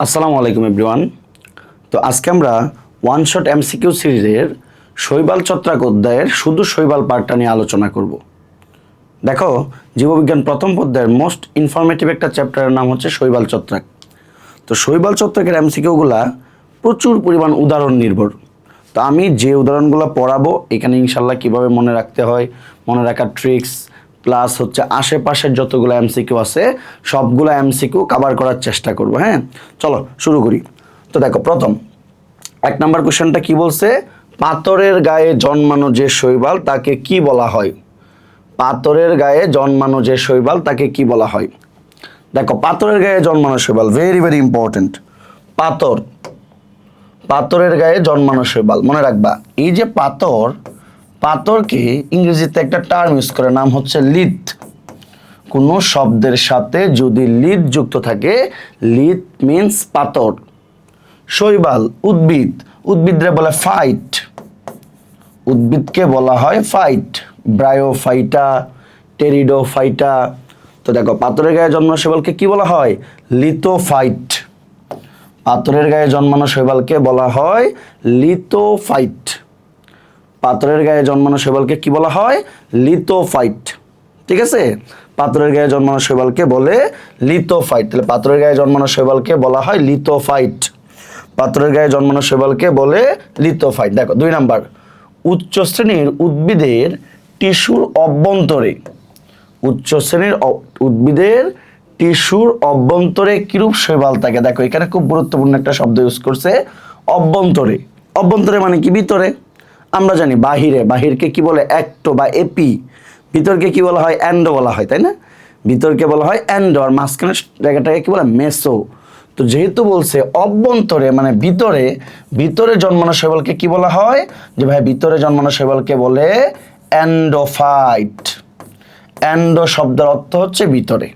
আসসালামু আলাইকুম এভরিওয়ান। তো আজকে আমরা ওয়ান শট এমসিকিউ সিরিজের শৈবাল ছত্রাক অধ্যায়ের শুধু শৈবাল পার্টটা নিয়ে আলোচনা করব। দেখো, জীববিজ্ঞান প্রথম অধ্যায়ের মোস্ট ইনফরমেটিভ একটা চ্যাপ্টারের নাম হচ্ছে শৈবাল ছত্রাক। তো শৈবাল ছত্রাকের এমসিকিউগুলা প্রচুর পরিমাণ উদাহরণ নির্ভর। তো আমি যে উদাহরণগুলো পড়াবো এখানে ইনশাল্লাহ কীভাবে মনে রাখতে হয়, মনে রাখার ট্রিক্স প্লাস হচ্ছে আশেপাশের যতগুলো এমসিকিউ আছে সবগুলো এমসিকিউ কভার করার চেষ্টা করব। হ্যাঁ, চলো শুরু করি। তো দেখো, প্রথম 1 নম্বর কোশ্চেনটা কি বলছে, পাথরের গায়ে জন্মানো যে শৈবাল তাকে কি বলা হয়? পাথরের গায়ে জন্মানো যে শৈবাল তাকে কি বলা হয়? দেখো, পাথরের গায়ে জন্মানো শৈবাল ভেরি ভেরি ইম্পর্টেন্ট। পাথরের গায়ে জন্মানো শৈবাল মনে রাখবা। এই যে পাথরকে ইংরেজিতে একটা টার্ম ইউজ করে, নাম হচ্ছে লিথ। কোনো শব্দের সাথে যদি লিথ যুক্ত থাকে, লিথ মিন্স পাথর। শৈবাল উদ্ভিদরে বলে ফাইট, উদ্ভিদকে বলা হয় ফাইট, ব্রায়োফাইটা, টেরিডোফাইটা। তো দেখো, পাথরের গায়ে জন্মানো শৈবালকে কি বলা হয়? লিথোফাইট। পাথরের গায়ে জন্মানো শৈবালকে বলা হয় লিথোফাইট। পাথরের গায়ে জন্মানো শৈবালকে কি বলা হয়? লিথোফাইট। ঠিক আছে, পাথরের গায়ে জন্মানো শৈবালকে বলে লিথোফাইট। তাহলে পাথরের গায়ে জন্মানো শৈবালকে বলা হয় লিথোফাইট। পাথরের গায়ে জন্মানো শৈবালকে বলে লিথোফাইট। দেখো 2 নাম্বার, উচ্চ শ্রেণীর উদ্ভিদের টিস্যুর অভ্যন্তরে, উচ্চ শ্রেণীর উদ্ভিদের টিস্যুর অভ্যন্তরে কিরূপ শৈবাল থাকে? দেখো, এখানে খুব গুরুত্বপূর্ণ একটা শব্দ ইউজ করছে, অভ্যন্তরে। অভ্যন্তরে মানে কি? ভিতরে। আমরা জানি বাহিরকে কি বলে? অ্যাক্টো বা এপি। ভিতরকে কি বলা হয়? অ্যান্ডো বলা হয়, তাই না? ভিতরকে বলা হয় অ্যান্ডো, আর মাঝখানের জায়গাটাকে কি বলে? মেসো। তো যেহেতু বলছে অভ্যন্তরে মানে ভিতরে জন্মানো শৈবালকে কি বলা হয়? যে ভাই, ভিতরে জন্মানো শৈবালকে বলে অ্যান্ডোফাইট। অ্যান্ডো শব্দের অর্থ হচ্ছে ভিতরে।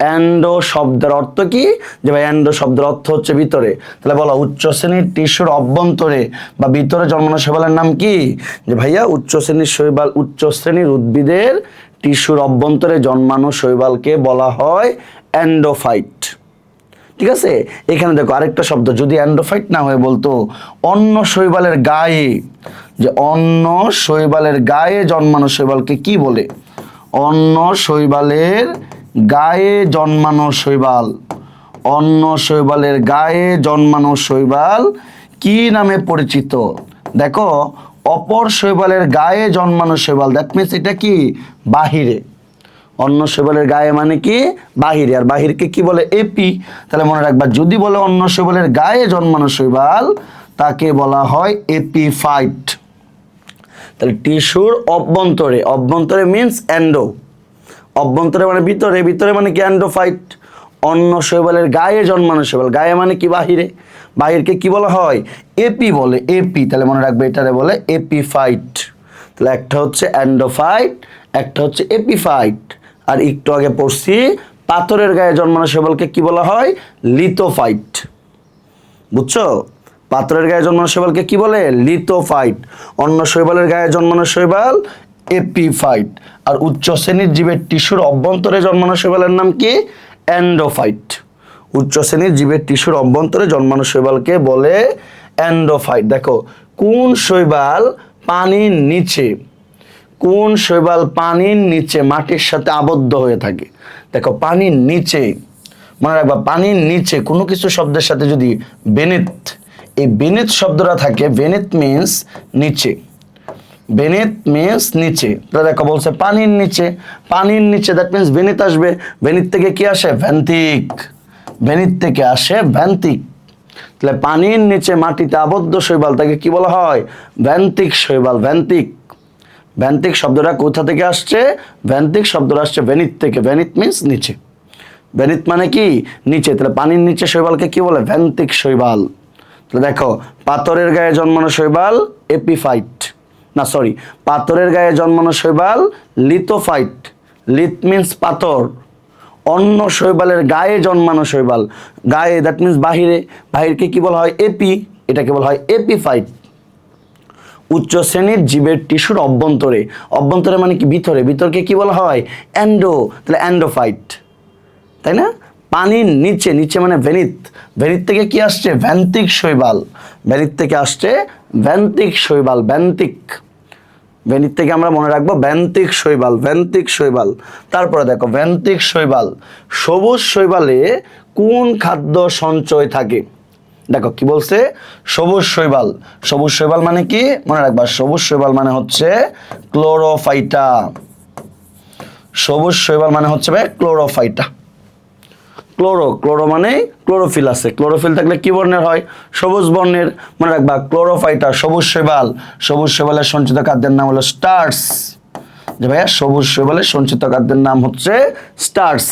অ্যান্ডো শব্দের অর্থ কি? যে ভাই, অ্যান্ডো শব্দের অর্থ হচ্ছে ভিতরে। তাহলে বলো, উচ্চ শ্রেণীর টিস্যুর অভ্যন্তরে বা ভিতরে জন্মানো শৈবালের নাম কি? যে ভাইয়া, উচ্চ শ্রেণীর শৈবাল, উচ্চ শ্রেণীর উদ্ভিদের টিস্যুর অভ্যন্তরে জন্মানো শৈবালকে বলা হয় অ্যান্ডোফাইট। ঠিক আছে, এখানে দেখো আরেকটা শব্দ, যদি অ্যান্ডোফাইট না হয়ে বলতো অন্য শৈবালের গায়ে, যে অন্য শৈবালের গায়ে জন্মানো শৈবালকে কি বলে? অন্য শৈবালের গায়ে জন্মানো শৈবাল, অন্য শৈবালের গায়ে জন্মানো শৈবাল কি নামে পরিচিত? দেখো, অপর শৈবালের গায়ে জন্মানো শৈবাল, দ্যাট মিনস এটা কি? বাহিরে। অন্য শৈবালের গায়ে মানে কি? বাহিরে। আর বাহিরকে কি বলে? এপি। তাহলে মনে রাখবা, যদি বলে অন্য শৈবালের গায়ে জন্মানো শৈবাল তাকে বলা হয় এপিফাইট। তাহলে টিস্যুর অভ্যন্তরে, অভ্যন্তরে মিন্স অ্যান্ডো, অভ্যন্তরে মানে ভিতরে, ভিতরে মানে কি? অ্যান্ডোফাইট। অন্য শৈবালের গায়ে জন্মানো শৈবাল, গায়ে মানে কি? বাহিরে। বাহিরকে কি বলা হয়? এপি বলে, এপি। তাহলে মনে রাখবে, এটারে বলে এপিফাইট। তাহলে একটা হচ্ছে অ্যান্ডোফাইট, একটা হচ্ছে এপিফাইট। আর একটু আগে পড়ছি, পাথরের গায়ে জন্মানো শৈবালকে কি বলা হয়? লিথোফাইট। বুঝছো? পাথরের গায়ে জন্মানো শৈবালকে কি বলে? লিথোফাইট। অন্য শৈবালের গায়ে জন্মানো শৈবাল এপিফাইট। আর উচ্চ শ্রেণীর জীবের টিস্যুর অভ্যন্তরে জন্মানো শৈবালের নাম কি? অ্যান্ডোফাইট। উচ্চ শ্রেণীর জীবের টিস্যুর অভ্যন্তরে জন্মানো শৈবালকে বলে অ্যান্ডোফাইট। দেখো, কোন শৈবাল পানির নিচে, কোন শৈবাল পানির নিচে মাটির সাথে আবদ্ধ হয়ে থাকে? দেখো, পানির নিচে, মনে রাখবা, পানির নিচে কোনো কিছু শব্দের সাথে যদি বেনেথ, এই বেনেথ শব্দটা থাকে, বেনেথ মিন্স নিচে, বেনেথ মিন্স নিচে। তাহলে দেখো, বলছে পানির নিচে, পানির নিচে, দ্যাট মিন্স বেনেথ আসবে। বেনিথ থেকে কি আসে? ভ্যান্তিক। বেনিথ থেকে আসে ভ্যান্তিক। তাহলে পানির নিচে মাটিতে আবদ্ধ শৈবাল তাকে কি বলা হয়? ভ্যান্তিক শৈবাল। ভ্যান্তিক, ভ্যান্তিক শব্দটা কোথা থেকে আসছে? ভ্যান্তিক শব্দটা আসছে বেনিথ থেকে। বেনিথ মিন্স নিচে, বেনিথ মানে কি? নিচে। তাহলে পানির নিচে শৈবালকে কি বলে? ভ্যান্তিক শৈবাল। তাহলে দেখো, পাথরের গায়ে জন্মানো শৈবাল এপিফাইট, না সরি, পাথরের গায়ে জন্মানো শৈবাল লিথোফাইট। লিথ মিন্স পাথর। অন্য শৈবালের গায়ে জন্মানো শৈবাল, গায়ে দ্যাট মিন্স বাহিরে, বাহিরকে কি বলা হয়? এপি, এটাকে বলা হয় এপিফাইট। উচ্চ শ্রেণীর জীবের টিস্যুর অভ্যন্তরে, অভ্যন্তরে মানে কি? ভিতরে, ভিতরকে কি বলা হয়? অ্যান্ডো। তাহলে অ্যান্ডোফাইট, তাই না? পানির নিচে, নিচে মানে ভেনিথ, ভেনিথ থেকে কি আসছে? ভ্যান্তিক শৈবাল, ভেনিথ থেকে আসছে ভ্যান্তিক শৈবাল, ভ্যান্তিক, ভেনিথ থেকে আমরা মনে রাখবো ভ্যান্তিক শৈবাল, ভ্যান্তিক শৈবাল। তারপরে দেখো ভ্যান্তিক শৈবাল, সবুজ শৈবালে কোন খাদ্য সঞ্চয় থাকে? দেখো কি বলছে, সবুজ শৈবাল, সবুজ শৈবাল মানে কি মনে রাখবা, সবুজ শৈবাল মানে হচ্ছে ক্লোরোফাইটা, সবুজ শৈবাল মানে হচ্ছে ভাই ক্লোরোফাইটা। ক্লোরো, ক্লোরো মানে ক্লোরোফিল আছে, ক্লোরোফিল থাকলে কি বর্ণের হয়? সবুজ বর্ণের। মনে রাখবা ক্লোরোফাইটা সবুজ শৈবাল, সবুজ শৈবালের সঞ্চিত খাদ্যের নাম হলো স্টার্চ। যে ভাইয়া সবুজ শৈবালের সঞ্চিত খাদ্যের নাম হচ্ছে স্টার্চ,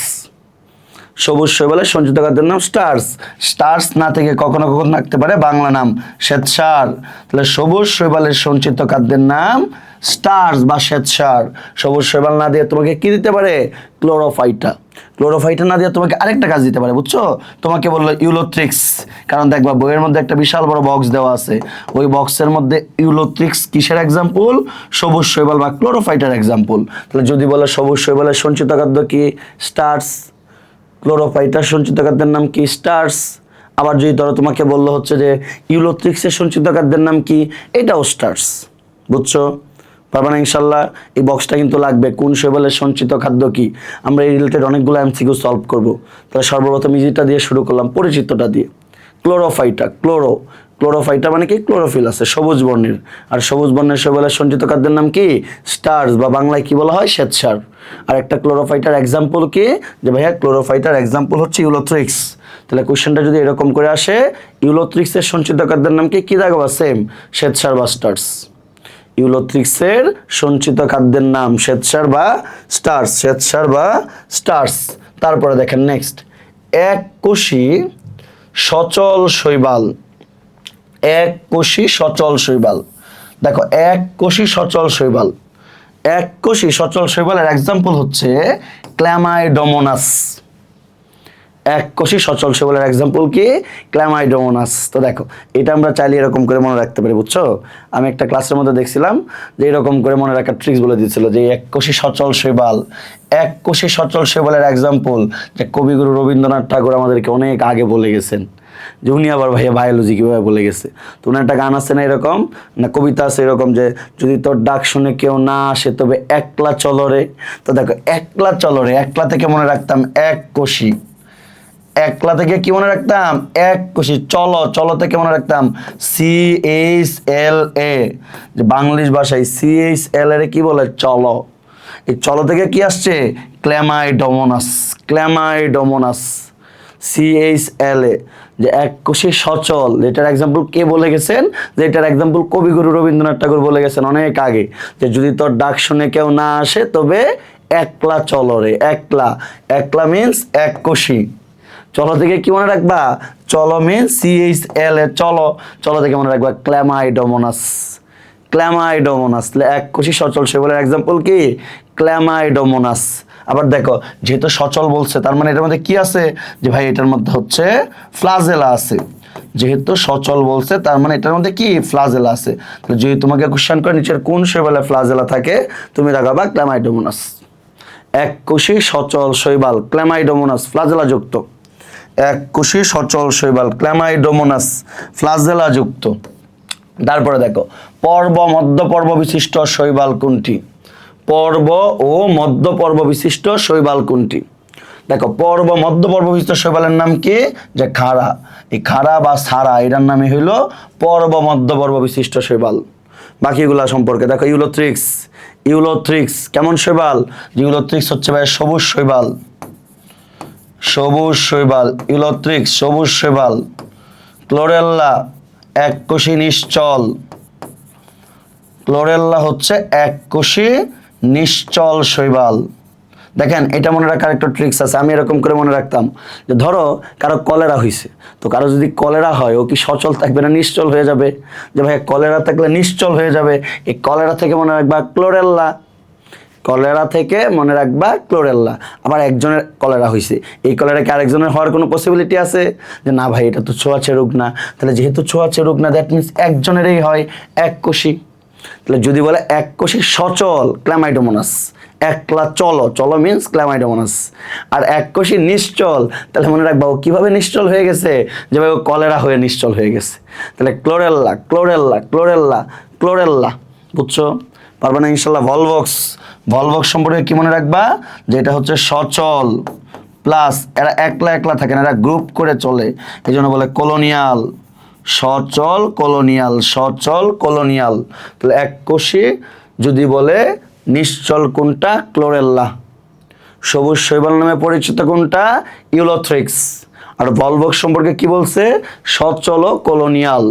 সবুজ শৈবালের সঞ্চিত খাদ্যের নাম স্টার্চ। স্টার্চ না থেকে কখনো কখনো থাকতে পারে বাংলা নাম শ্বেতসার, তাহলে সবুজ শৈবালের সঞ্চিত খাদ্যের নাম স্টার্চ বা শ্বেতসার। সবুজ শৈবাল না দিয়ে তোমাকে কি দিতে পারে? ক্লোরোফাইটা। ক্লোরোফাইটা না দিয়ে তোমাকে আরেকটা কাজ দিতে পারে, বুঝছো? তোমাকে বললো ইউলোথ্রিক্স, কারণ দেখবা বইয়ের মধ্যে একটা বিশাল বড় বক্স দেওয়া আছে, ওই বক্সের মধ্যে ইউলোথ্রিক্স কিসের এক্সাম্পল? সবুজ শৈবাল বা ক্লোরোফাইটার এক্সাম্পল। তাহলে যদি বলে সবুজ শৈবালের সঞ্চিত খাদ্য কি? স্টার্চ। ক্লোরোফাইটার সঞ্চিত খাদ্যের নাম কি? স্টার্চ। আবার যদি ধরো তোমাকে বললো হচ্ছে যে ইউলোথ্রিক্সের সঞ্চিত খাদ্যের নাম কি? এটাও স্টার্চ। বুঝছো? পারবা না ইনশাল্লাহ? এই বক্সটা কিন্তু লাগবে, কোন শৈবালের সঞ্চিত খাদ্য কি। আমরা এই রিলেটেড অনেকগুলো এমসিকিউ সলভ করব। তাহলে সর্বপ্রথম ইজিটা দিয়ে শুরু করলাম, পরিচিতটা দিয়ে। ক্লোরোফাইটা, ক্লোরো, ক্লোরোফাইটা মানে কি? ক্লোরোফিল আছে সবুজ বর্ণের, আর সবুজ বর্ণের শৈবালের সঞ্চিত খাদ্যের নাম কি? স্টার্চ বা বাংলায় কি বলা হয়? শ্বেতসার। আর একটা ক্লোরোফাইটার এক্সাম্পল কি? যে ভাইয়া ক্লোরোফাইটার এক্সাম্পল হচ্ছে ইউলোথ্রিক্স। তাহলে কোশ্চেনটা যদি এরকম করে আসে, ইউলোথ্রিক্সের সঞ্চিত খাদ্যের নাম কি? কি দেখবা? সেম, শ্বেতসার বা স্টার্চ। ইউলোথ্রিক্সের সঞ্চিত খাদ্যের নাম শ্বেতসার বা স্টার্চ, শ্বেতসার বা স্টার্চ। তারপরে দেখেন নেক্সট, এককোষী সচল শৈবাল, এককোষী সচল শৈবাল। দেখো এককোষী সচল শৈবাল, এককোষী সচল শৈবালের এক্সাম্পল হচ্ছে ক্ল্যামাইডোমোনাস। এককোষী সচল শৈবালের এক্সাম্পল কি? ক্ল্যামাইডোমোনাস। তো দেখো এটা আমরা চাইলে এরকম করে মনে রাখতে পারি, বুঝছো? আমি একটা ক্লাসের মধ্যে দেখছিলাম যে এরকম করে মনে রাখার ট্রিক্স বলে দিয়েছিল যে এককোষী সচল শৈবাল, এককোষী সচল শৈবালের এক্সাম্পল যে কবিগুরু রবীন্দ্রনাথ ঠাকুর আমাদেরকে অনেক আগে বলে গেছেন, যে উনি আবার ভাইয়া বায়োলজি কীভাবে বলে গেছে। তো উনার একটা গান আছে না এরকম, না কবিতা আছে এরকম যে যদি তোর ডাক শুনে কেউ না আসে তবে একলা চলো রে। তো দেখো একলা চলো রে, একলা থেকে মনে রাখতাম এককোষী, একলা থেকে কি মনে রাখতাম? এককোষী। চলো, চলো থেকে মনে রাখতাম CHLA, যে বাংলিশ ভাষায় CHL এর কি বলে? চলো। এই চলো থেকে কি আসছে? ক্ল্যামাইডোমোনাস, ক্ল্যামাইডোমোনাস, CHLA, যে এককোষী সচল। এটার এক্সাম্পল কে বলে গেছেন? যে এটার এক্সাম্পল কবিগুরু রবীন্দ্রনাথ ঠাকুর বলে গেছেন অনেক আগে, যে যদি তোর ডাক শুনে কেউ না আসে তবে একলা চলো রে। একলা, একলা মিন্স এককোষী। চলো থেকে কি মনে রাখবা? চলো মিন্স CHLA, চলো। চলো থেকে মনে রাখবা ক্ল্যামাইডোমোনাস, ক্ল্যামাইডোমোনাস। এককোষী সচল শৈবালের এক্সাম্পল কি? ক্ল্যামাইডোমোনাস। আবার দেখো যেহেতু সচল বলছে তার মানে এটার মধ্যে কি আছে? যে ভাই এটার মধ্যে হচ্ছে ফ্লাজেলা আছে। যেহেতু সচল বলছে তার মানে এটার মধ্যে কি? ফ্লাজেলা আছে। তাহলে যদি তোমাকে কোশ্চেন করে নিচের কোন শৈবালে ফ্লাজেলা থাকে, তুমি দেখাবা ক্ল্যামাইডোমোনাস। এককোষী সচল শৈবাল ক্ল্যামাইডোমোনাস ফ্লাজেলা যুক্ত, এককোষী সচল শৈবাল ক্ল্যামাইডোমোনাস ফ্লাজেলা যুক্ত। তারপরে দেখো পর্ব মধ্য পর্ব বিশিষ্ট শৈবাল কোনটি? পর্ব ও মধ্য পর্ব বিশিষ্ট শৈবাল কোনটি? দেখো পর্ব মধ্য পর্ব বিশিষ্ট শৈবালের নাম কি? যে খাড়া। এই খাড়া বা সারা এটার নামই হইল পর্ব মধ্য পর্ব বিশিষ্ট শৈবাল। বাকিগুলা সম্পর্কে দেখো ইউলোথ্রিক্স, ইউলোথ্রিক্স কেমন শৈবাল? ইউলোথ্রিক্স হচ্ছে ভাই সবুজ শৈবাল, সবুজ শৈবাল, ইউলোথ্রিক্স সবুজ শৈবাল। ক্লোরেল্লা এককোষী নিশ্চল, ক্লোরেল্লা হচ্ছে এককোষী নিশ্চল শৈবাল। দেখেন এটা মনে রাখার একটা ট্রিক্স আছে, আমি এরকম করে মনে রাখতাম যে ধরো কারো কলেরা হয়েছে, তো কারো যদি কলেরা হয় ও কি সচল থাকবে না নিশ্চল হয়ে যাবে? যে ভাই কলেরা থাকলে নিশ্চল হয়ে যাবে, এই কলেরা থেকে মনে রাখবা ক্লোরেল্লা, কলেরা থেকে মনে রাখবা ক্লোরেল্লা। আবার একজনের কলেরা হয়েছে, এই কলেরাকে আরেকজনের হওয়ার কোনো পসিবিলিটি আছে? যে না ভাই এটা তো ছোঁয়াচে রোগ না, তাহলে যেহেতু ছোঁয়াচে রোগ না দ্যাট মিনস একজনেরই হয় এককোষী। তাহলে যদি বলে এককোষী সচল ক্ল্যামাইডোমোনাস, একলা চলো, চলো মিন্স ক্ল্যামাইডোমোনাস। আর এককোষী নিশ্চল, তাহলে মনে রাখবা ও কিভাবে নিশ্চল হয়ে গেছে, যেভাবে ও কলেরা হয়ে নিশ্চল হয়ে গেছে। তাহলে ক্লোরেল্লা ক্লোরেল্লা ক্লোরেল্লা ক্লোরেল্লা, বুঝছো? পারবে না ইনশাল্লাহ। ভলভক্স, ভলভক্স সম্পর্কে কি মনে রাখবা, যে এটা হচ্ছে সচল প্লাস এরা একলা একলা থাকে না, এরা গ্রুপ করে চলে, এই জন্য বলে কলোনিয়াল। সচল কলোনিয়াল, সচল কলোনিয়াল। তাহলে এককোষী যদি বলে নিশ্চল কোনটা, ক্লোরেল্লা। সবুজ শৈবাল নামে পরিচিত কোনটা, ইউলোথ্রিক্স। আর ভলভক্স সম্পর্কে কি বলছে, সচল ও কলোনিয়াল,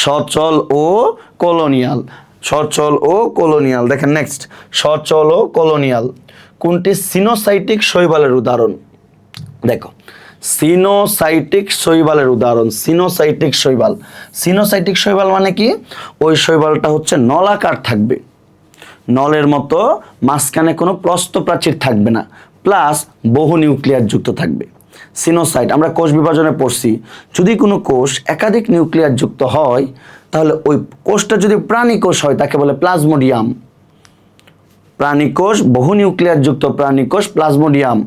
সচল ও কলোনিয়াল, সচল ও কলোনিয়াল। দেখেন নেক্সট, সচল ও কলোনিয়াল কোনটি সিনোসাইটিক শৈবালের উদাহরণ? দেখো সিনোসাইটিক শৈবালের উদাহরণ, সিনোসাইটিক শৈবাল। সিনোসাইটিক শৈবাল মানে কি, ওই শৈবালটা হচ্ছে নলাকার থাকবে, নলের মতো, মাঝখানে কোনো প্রস্থপ্রাচীর থাকবে না, প্লাস বহু নিউক্লিয়াস যুক্ত থাকবে। সিনোসাইট আমরা কোষ বিভাজনে পড়ছি, যদি কোনো কোষ একাধিক নিউক্লিয়াস যুক্ত হয়, তাহলে ওই কোষটা যদি প্রাণী কোষ হয় তাকে বলে প্লাজমোডিয়াম। প্রাণী কোষ, বহু নিউক্লিয়াস যুক্ত প্রাণী কোষ প্লাজমোডিয়াম।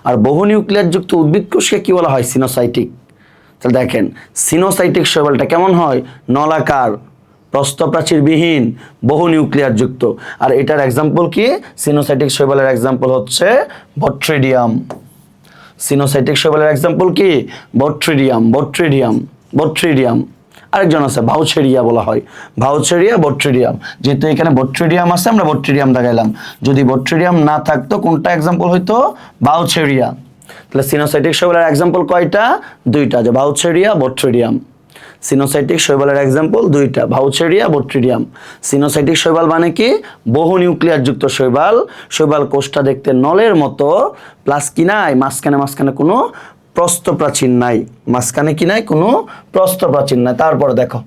আর বহু নিউক্লিয়াস যুক্ত উদ্ভিদ কোষকে কি বলা হয়, সিনোসাইটিক। তাহলে দেখেন সিনোসাইটিক শৈবালটা কেমন হয়, নলাকার, প্রস্থপ্রাচীরবিহীন, বহু নিউক্লিয়াস যুক্ত। আর এটার এক্সাম্পল কি, সিনোসাইটিক শৈবালের এক্সাম্পল হচ্ছে বট্রিডিয়াম। সিনোসাইটিক শৈবালের এক্সাম্পল কি, বট্রিডিয়াম, বট্রিডিয়াম, বট্রিডিয়াম। আরেকজন আছে ভাউচেরিয়া বলা হয়, ভাউচেরিয়া, বট্রিডিয়াম। যেহেতু এখানে বট্রিডিয়াম আছে আমরা বট্রিডিয়াম দেখাইলাম, যদি বট্রিডিয়াম না থাকতো কোনটা এক্সাম্পল হইতো, ভাউচেরিয়া। তাহলে সিনোসাইটিক শৈবালের এক্সাম্পল কয়টা, দুইটা, যে ভাউচেরিয়া, বট্রিডিয়াম। সিনোসাইটিক শৈবালের এক্সাম্পল দুইটা, ভাউচেরিয়া, বট্রিডিয়াম। সিনোসাইটিক শৈবাল মানে কি, বহু নিউক্লিয়াস যুক্ত শৈবাল। শৈবাল কোষটা দেখতে নলের মতো, প্লাস কি নাই, মাঝখানে মাঝখানে কোনো প্রস্থপ্রাচীর নাই, মাঝখানে কি নাই, কোনো প্রস্থপ্রাচীর নাই। তারপরে দেখো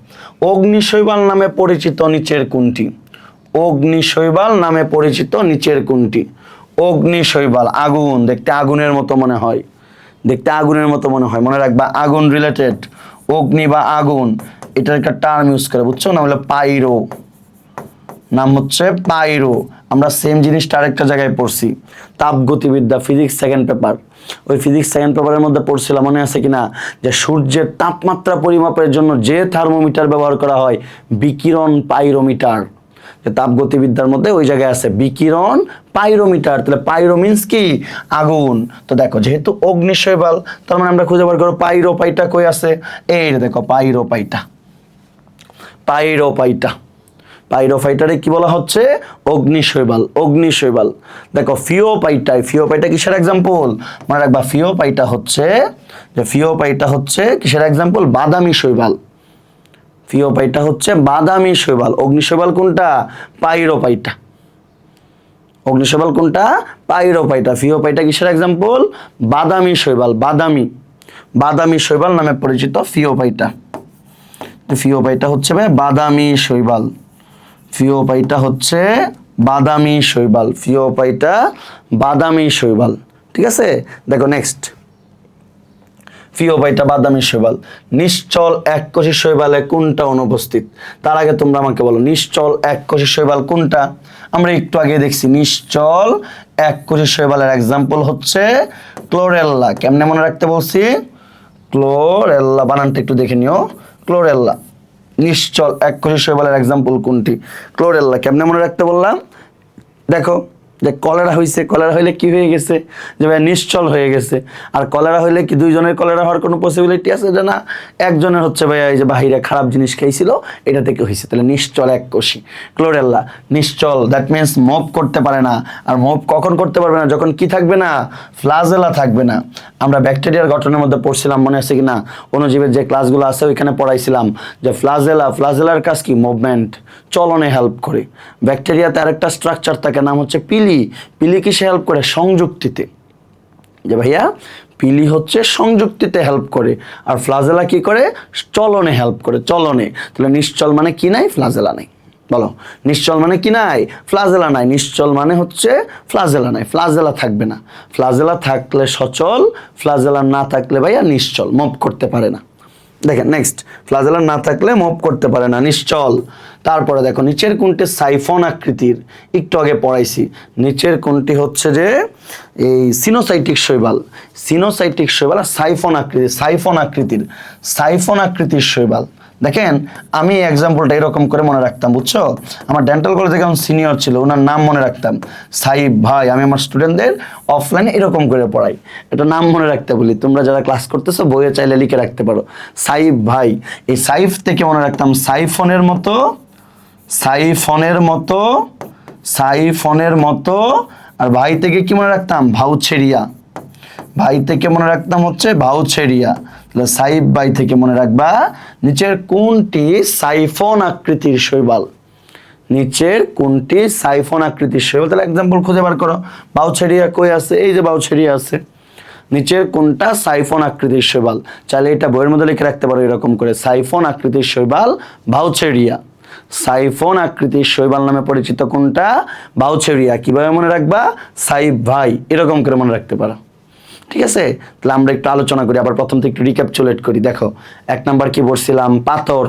অগ্নিশৈবাল নামে পরিচিত নিচের কোনটি? অগ্নিশৈবাল নামে পরিচিত নিচের কোনটি? অগ্নিশৈবাল, আগুন, দেখতে আগুনের মতো মনে হয়, দেখতে আগুনের মতো মনে হয়, মনে রাখবা আগুন রিলেটেড, অগ্নি বা আগুন, এটার একটা টার্ম ইউজ করে, বুঝছো, নাম হলো পাইরো, নাম হচ্ছে পাইরো। আমরা সেম জিনিসটা আরেকটা জায়গায় পড়ছি, তাপগতিবিদ্যা, ফিজিক্স সেকেন্ড পেপার। ওই ফিজিক্স সেকেন্ড পেপারের মধ্যে পড়ছিলাম, মনে আছে কিনা, যে সূর্যের তাপমাত্রা পরিমাপের জন্য যে থার্মোমিটার ব্যবহার করা হয়, বিকিরণ পাইরোমিটার। যে তাপগতিবিদ্যার মধ্যে ওই জায়গায় আছে বিকিরণ পাইরোমিটার। তাহলে পাইরো মিন্স কি, আগুন। তো দেখো যেহেতু অগ্নিশৈবাল, তার মানে আমরা খুঁজে বার করবো পাইরোপাইটা কই আছে, এই দেখো পাইরোপাইটা, পাইরোপাইটা, পাইরোফাইটারে কি বলা হচ্ছে, অগ্নিশৈবাল, অগ্নিশৈবাল। দেখো ফিওপাইটা, ফিওপাইটা কিসের এক্সাম্পল, মনে রাখবা ফিওপাইটা হচ্ছে, যে ফিওপাইটা হচ্ছে কিসের এক্সাম্পল, বাদামি শৈবাল। ফিওপাইটা হচ্ছে বাদামি শৈবাল। অগ্নিশৈবাল কোনটা, পাইরোপাইটা। অগ্নিশৈবাল কোনটা, পাইরোপাইটা। ফিওপাইটা কিসের এক্সাম্পল, বাদামি শৈবাল, বাদামি, বাদামি শৈবাল নামে পরিচিত ফিওপাইটা। ফিওপাইটা হচ্ছে বাদামি শৈবাল, ফিওপাইটা হচ্ছে বাদামি শৈবাল, ফিওপাইটা বাদামি শৈবাল। ঠিক আছে, দেখো নেক্সট, ফিওপাইটা বাদামি শৈবাল। নিশ্চল এককোষী শৈবালে কোনটা অনুপস্থিত? তার আগে তোমরা আমাকে বলো নিশ্চল এককোষী শৈবাল কোনটা? আমরা একটু আগে দেখছি নিশ্চল এককোষী শৈবালের এক্সাম্পল হচ্ছে ক্লোরেল্লা। কেমনে মনে রাখতে বলছি? ক্লোরেল্লা, বানানটা একটু দেখে নিও, ক্লোরেল্লা। নিশ্চল এককোষী শৈবালের এক্সাম্পল কোনটি? ক্লোরেল্লা। কেমনে মনে রাখতে বললাম? দেখো যে কলেরা হয়েছে, কলেরা হইলে কি হয়ে গেছে, যে ভাই নিশ্চল হয়ে গেছে। আর কলেরা হইলে কি দুইজনের কলেরা হওয়ার কোনো পসিবিলিটি আছে? যে না, একজনের হচ্ছে ভাইয়া এই যে বাহিরে খারাপ জিনিস খাইছিল এটা থেকে হয়েছে। তাহলে নিশ্চল এককোষী ক্লোরেল্লা। নিশ্চল দ্যাট মিনস মুভ করতে পারে না। আর মুভ কখন করতে পারবে না? যখন কি থাকবে না, ফ্লাজেলা থাকবে না। আমরা ব্যাকটেরিয়ার গঠনের মধ্যে পড়ছিলাম, মনে আছে কিনা, অণুজীবের যে ক্লাসগুলো আছে ওইখানে পড়াইছিলাম যে ফ্লাজেলা, ফ্লাজেলার কাজ কি, মুভমেন্ট, চলনে হেল্প করে। ব্যাকটেরিয়াতে আরেকটা স্ট্রাকচার থাকে, নাম হচ্ছে পিলি। পিলি কিসে হেল্প করে? সংযুক্তিতে। যে ভাইয়া পিলি হচ্ছে সংযুক্তিতে হেল্প করে, আর ফ্লাজেলা কি করে? চলনে হেল্প করে, চলনে। তাহলে নিশ্চল মানে কি নাই? ফ্লাজেলা নাই। বলো নিশ্চল মানে কি নাই? ফ্লাজেলা নাই। নিশ্চল মানে হচ্ছে ফ্লাজেলা নাই, ফ্লাজেলা থাকবে না। ফ্লাজেলা থাকলে সচল, ফ্লাজেলা না থাকলে ভাইয়া নিশ্চল, মুভ করতে পারে না। দেখেন নেক্সট, ফ্লাজেলা না থাকলে মুভ করতে পারে না, নিশ্চল। তারপরে দেখো নিচের কোনটি সাইফন আকৃতির, একটু আগে পড়াইছি, নিচের কোনটি হচ্ছে যে এই সিনোসাইটিক শৈবাল, সিনোসাইটিক শৈবাল আর সাইফন আকৃতির শৈবাল। দেখেন আমি এক্সাম্পলটা এরকম করে মনে রাখতাম, বুঝছো? আমার ডেন্টাল কলেজে যখন সিনিয়র ছিল ওনার নাম মনে রাখতাম, সাইফ ভাই। আমি আমার স্টুডেন্টদের অফলাইনে এরকম করে পড়াই, এটা নাম মনে রাখতে বলি। তোমরা যারা ক্লাস করতেছো বইয়ে চাইলে লিখে রাখতে পারো, সাইফ ভাই। এই সাইফ থেকে মনে রাখতাম সাইফনের মতো, সাইফনের মতো, সাইফনের মতো। আর ভাই থেকে কি মনে রাখতাম? ভাউছেরিয়া। ভাই থেকে মনে রাখতাম হচ্ছে ভাউছেরিয়া। তাহলে সাইফ ভাই থেকে মনে রাখবা নিচের কোনটি সাইফন আকৃতির শৈবাল, নিচের কোনটি সাইফন আকৃতির শৈবাল। তাহলে এক্সাম্পল খুঁজে বার করো। ভাউছেরিয়া কই আছে? এই যে ভাউছেরিয়া আছে। নিচের কোনটা সাইফন আকৃতির শৈবাল? চাইলে এটা বইয়ের মধ্যে লিখে রাখতে পারো এরকম করে, সাইফন আকৃতির শৈবাল ভাউছেরিয়া। সাইফন আকৃতির শৈবাল নামে পরিচিত কোনটা? ভাউছেরিয়া। কিভাবে মনে রাখবা? সাইফ ভাই, এরকম করে মনে রাখতে পারো। ঠিক আছে, তাহলে আমরা একটু আলোচনা করি, আবার প্রথম থেকে একটু রিক্যাপচুলেট করি। দেখো 1 নাম্বার কি বলছিলাম? পাথর।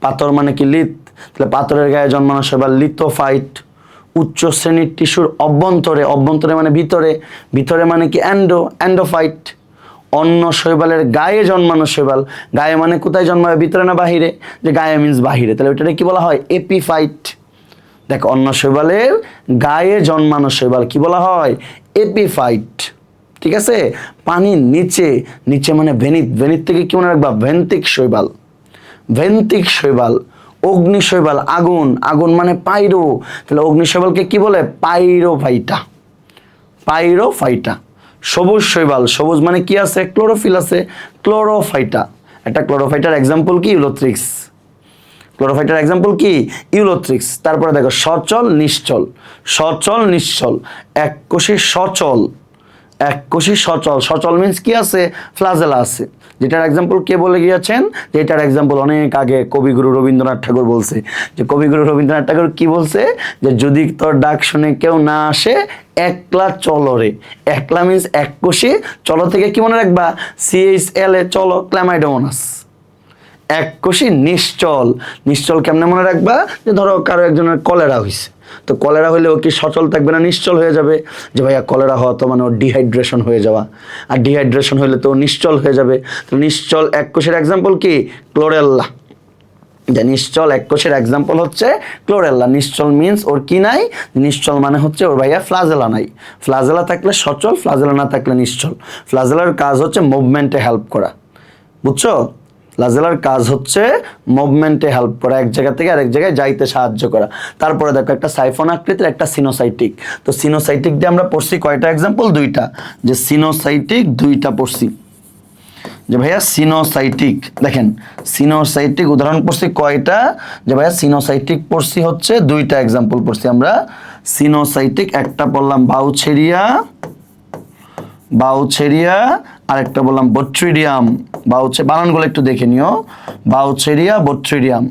পাথর মানে কি? লিথ। তাহলে পাথরের গায়ে জন্মানো শৈবাল লিথোফাইট। উচ্চ শ্রেণীর টিস্যুর অভ্যন্তরে, অভ্যন্তরে মানে ভিতরে, ভিতরে মানে কি? এন্ডোফাইট। অন্য শৈবালের গায়ে জন্মানো শৈবাল, গায়ে মানে কোথায় জন্মাবে? ভিতরে না বাহিরে? যে গায়ে মিন্স বাহিরে, তাহলে ওইটাকে কি বলা হয়? এপিফাইট। দেখো অন্য শৈবালের গায়ে জন্মানো শৈবাল কি বলা হয়? এপিফাইট। ঠিক আছে, পানির নিচে, নিচে মানে ভেনিথ, ভেনিথ থেকে কি মনে রাখবা? ভেন্তিক শৈবাল, ভেন্তিক শৈবাল। অগ্নি শৈবাল, আগুন, আগুন মানে পাইরো, তাহলে অগ্নি শৈবালকে কি বলে? পাইরোফাইটা, পাইরোফাইটা। সবুজ শৈবাল, সবুজ মানে কি আছে? ক্লোরোফিল আছে, ক্লোরোফাইটা। একটা ক্লোরোফাইটার এক্সাম্পল কি? ইউলোথ্রিক্স। ক্লোরোফাইটার এক্সাম্পল কি? ইউলোথ্রিক্স। তারপরে দেখো সচল নিশ্চল, সচল নিশ্চল। এককোষী সচল, এককোষী সচল। সচল মিন্স কি আছে? ফ্লাজেলা আছে, যেটার এক্সাম্পল কে বলে গিয়েছেন? যেটার এক্সাম্পল অনেক আগে কবিগুরু রবীন্দ্রনাথ ঠাকুর বলছে। যে কবিগুরু রবীন্দ্রনাথ ঠাকুর কি বলছে? যে যদি তোর ডাক শুনে কেউ না আসে একলা চলো রে। একলা মিন্স এককোষী, চলো থেকে কি মনে রাখবা? CHL এ চলো, ক্ল্যামাইডোমোনাস। এককোষী নিশ্চল, নিশ্চল কেমনে মনে রাখবা? যে ধরো কারো একজনের কলেরা হয়েছে, তো কলেরা হলে ও কি সচল থাকবে না নিশ্চল হয়ে যাবে? যে ভাইয়া কলেরা হওয়া তো মানে ওর ডিহাইড্রেশন হয়ে যাওয়া, আর ডিহাইড্রেশন হলে তো নিশ্চল হয়ে যাবে। তো নিশ্চল এককোষের এক্সাম্পল কি? ক্লোরেল্লা। যে নিশ্চল এককোষের এক্সাম্পল হচ্ছে ক্লোরেল্লা। নিশ্চল মিন্স ওর কি নাই? নিশ্চল মানে হচ্ছে ওর ভাইয়া ফ্লাজেলা নাই। ফ্লাজেলা থাকলে সচল, ফ্লাজেলা না থাকলে নিশ্চল। ফ্লাজেলার কাজ হচ্ছে মুভমেন্টে হেল্প করা, বুঝছো? ফ্লাজেলার কাজ হচ্ছে মুভমেন্টে হেল্প করা, এক জায়গা থেকে আরেক জায়গায় যাইতে সাহায্য করা। তারপরে দেখো একটা সাইফন আকৃতির, একটা সিনোসাইটিক। তো সিনোসাইটিক দিয়ে আমরা পড়ছি কয়টা এক্সাম্পল? 2টা। যে সিনোসাইটিক 2টা পড়ছি, যে ভাইয়া সিনোসাইটিক। দেখেন সিনোসাইটিক উদাহরণ পড়ছি কয়টা? যে ভাইয়া সিনোসাইটিক পড়ছি হচ্ছে 2টা এক্সাম্পল পড়ছি আমরা। সিনোসাইটিক একটা বললাম ভাউছেরিয়া, বাউছেরিয়া, আরেকটা বললাম বট্রিডিয়াম। বানানগুলো একটু দেখে নিও, বাউছেরিয়া, বট্রিডিয়াম।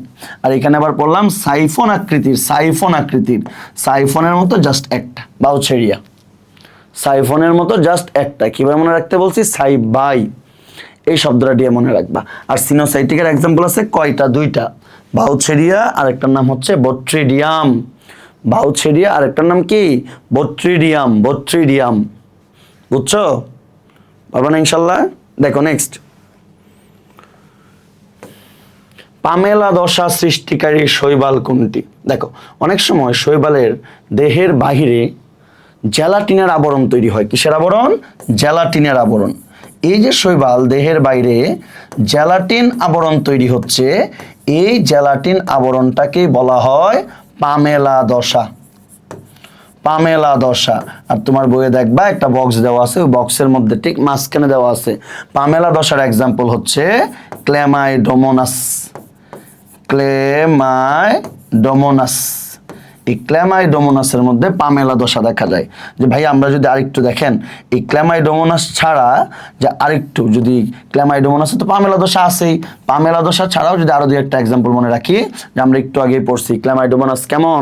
আর এখানে আবার পড়লাম সাইফন আকৃতির, সাইফন আকৃতির, সাইফনের মতো জাস্ট একটা, বাউছেরিয়া। সাইফনের মতো জাস্ট একটা। কিভাবে মনে রাখতে বলছি? সাইফ বাই, এই শব্দটা দিয়ে মনে রাখবা। আর সিনোসাইটিকের এক্সাম্পল আছে কয়টা? 2টা। বাউছেরিয়া আর একটার নাম হচ্ছে বট্রিডিয়াম। বাউছেরিয়া আর একটার নাম কি? বট্রিডিয়াম, বট্রিডিয়াম। বুঝছো? পারবা না ইনশাল্লাহ? দেখো নেক্সট, পামেলা দশা সৃষ্টিকারী শৈবাল কোনটি? দেখো অনেক সময় শৈবালের দেহের বাহিরে জেলাটিনের আবরণ তৈরি হয়। কিসের আবরণ? জেলাটিনের আবরণ। এই যে শৈবাল দেহের বাইরে জেলাটিন আবরণ তৈরি হচ্ছে, এই জেলাটিন আবরণটাকে বলা হয় পামেলা দশা, পামেলা দশা। আর তোমার বইয়ে দেখবা একটা বক্স দেওয়া আছে, ওই বক্সের মধ্যে ঠিক মাঝখানে দেওয়া আছে পামেলা দশার এক্সাম্পল হচ্ছে ক্ল্যামাইডোমোনাস, ক্ল্যামাইডোমোনাস। এই ক্ল্যামাইডোমোনাসের মধ্যে পামেলা দশা দেখা যায়। যে ভাই আমরা যদি আরেকটু দেখেন, এই ক্ল্যামাইডোমোনাস ছাড়া যে আরেকটু যদি ক্ল্যামাইডোমোনাসে তো পামেলা দশা আছেই, পামেলা দশা ছাড়াও যদি আরো 2-একটা এক্সাম্পল মনে রাখি, যে আমরা একটু আগেই পড়ছি ক্ল্যামাইডোমোনাস কেমন?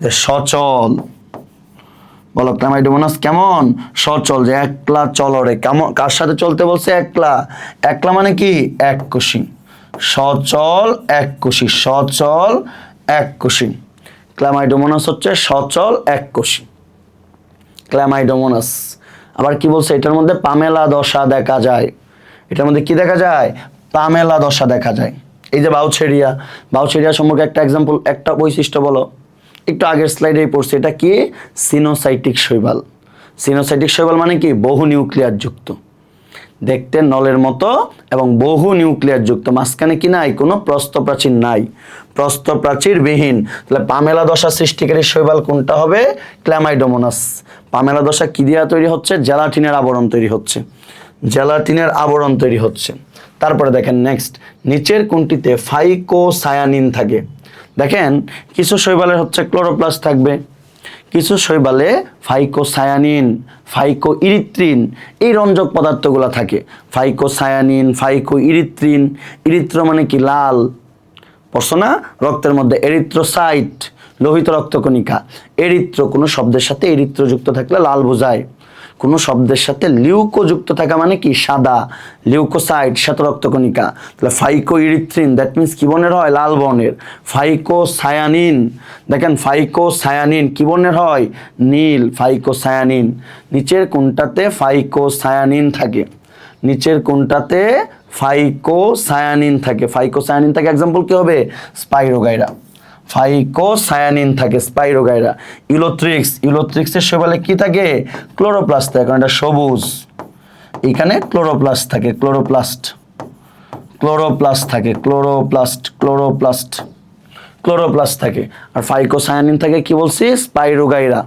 যে সচল। বলো ক্ল্যামাইডোমোনাস কেমন? সচল। যে একলা চলো রে। কেমন? কার সাথে চলতে বলছে? একলা। একলা মানে কি? এককোষী। সচল এককোষী, সচল এককোষী। ক্ল্যামাইডোমোনাস হচ্ছে সচল এককোষী, ক্ল্যামাইডোমোনাস। আবার কি বলছে, এটার মধ্যে পামেলা দশা দেখা যায়। এটার মধ্যে কি দেখা যায়? পামেলা দশা দেখা যায়। এই যে বাউছেরিয়া, বাউছেরিয়া সম্পর্কে একটা এক্সাম্পল, একটা বৈশিষ্ট্য বলো। একটু আগের স্লাইডেই পড়ছি, এটা কি? সিনোসাইটিক শৈবাল। সিনোসাইটিক শৈবাল মানে কি? বহু নিউক্লিয়ার যুক্ত, দেখতে নলের মতো এবং বহু নিউক্লিয়ার যুক্ত। মাঝখানে কি নাই? কোনো প্রস্থপ্রাচীর নাই, প্রস্থপ্রাচীর বিহীন। তাহলে পামেলা দশা সৃষ্টিকারী শৈবাল কোনটা হবে? ক্ল্যামাইডোমোনাস। পামেলা দশা কি দিয়া তৈরি হচ্ছে? জেলাটিনের আবরণ তৈরি হচ্ছে, জেলাটিনের আবরণ তৈরি হচ্ছে। তারপরে দেখেন নেক্সট, নিচের কোনটিতে ফাইকোসায়ানিন থাকে? দেখেন কিছু শৈবালের হচ্ছে ক্লোরোপ্লাস্ট থাকবে, কিছু শৈবালে ফাইকোসায়ানিন, ফাইকো ইরিথ্রিন এই রঞ্জক পদার্থগুলো থাকে। ফাইকোসায়ানিন, ফাইকো ইরিথ্রিন, ইরিথ্র মানে কি? লাল। পড়ছো না রক্তের মধ্যে এরিথ্রোসাইট, লোহিত রক্তকণিকা। এরিথ্র কোনো শব্দের সাথে এরিথ্র যুক্ত থাকলে লাল বোঝায়, কোনো শব্দের সাথে লিউকো যুক্ত থাকা মানে কি? সাদা। লিউকোসাইট শ্বেত রক্তকণিকা। তাহলে ফাইকো ইরিথ্রিন দ্যাট মিনস কি বর্ণের হয়? লাল বর্ণের। ফাইকোসায়ানিন, দেখেন ফাইকোসায়ানিন কি বর্ণের হয়? নীল। ফাইকোসায়ানিন। নিচের কোনটাতে ফাইকোসায়ানিন থাকে? নিচের কোনটাতে ফাইকোসায়ানিন থাকে? ফাইকোসায়ানিন থাকে এক্সাম্পল কি হবে? স্পাইরোগাইরা। ফাইকোসায়ানিন থাকে স্পাইরোগাইরা। ইউলোথ্রিক্স, ইউলোথ্রিক্সের শৈবালে কি থাকে? ক্লোরোপ্লাস্ট থাকে, কারণ এটা সবুজ। এখানে ক্লোরোপ্লাস্ট থাকে, ক্লোরোপ্লাস্ট, ক্লোরোপ্লাস্ট থাকে, ক্লোরোপ্লাস্ট, ক্লোরোপ্লাস্ট, ক্লোরোপ্লাস্ট থাকে। আর ফাইকোসায়ানিন থাকে কি বলছি? স্পাইরোগাইরা।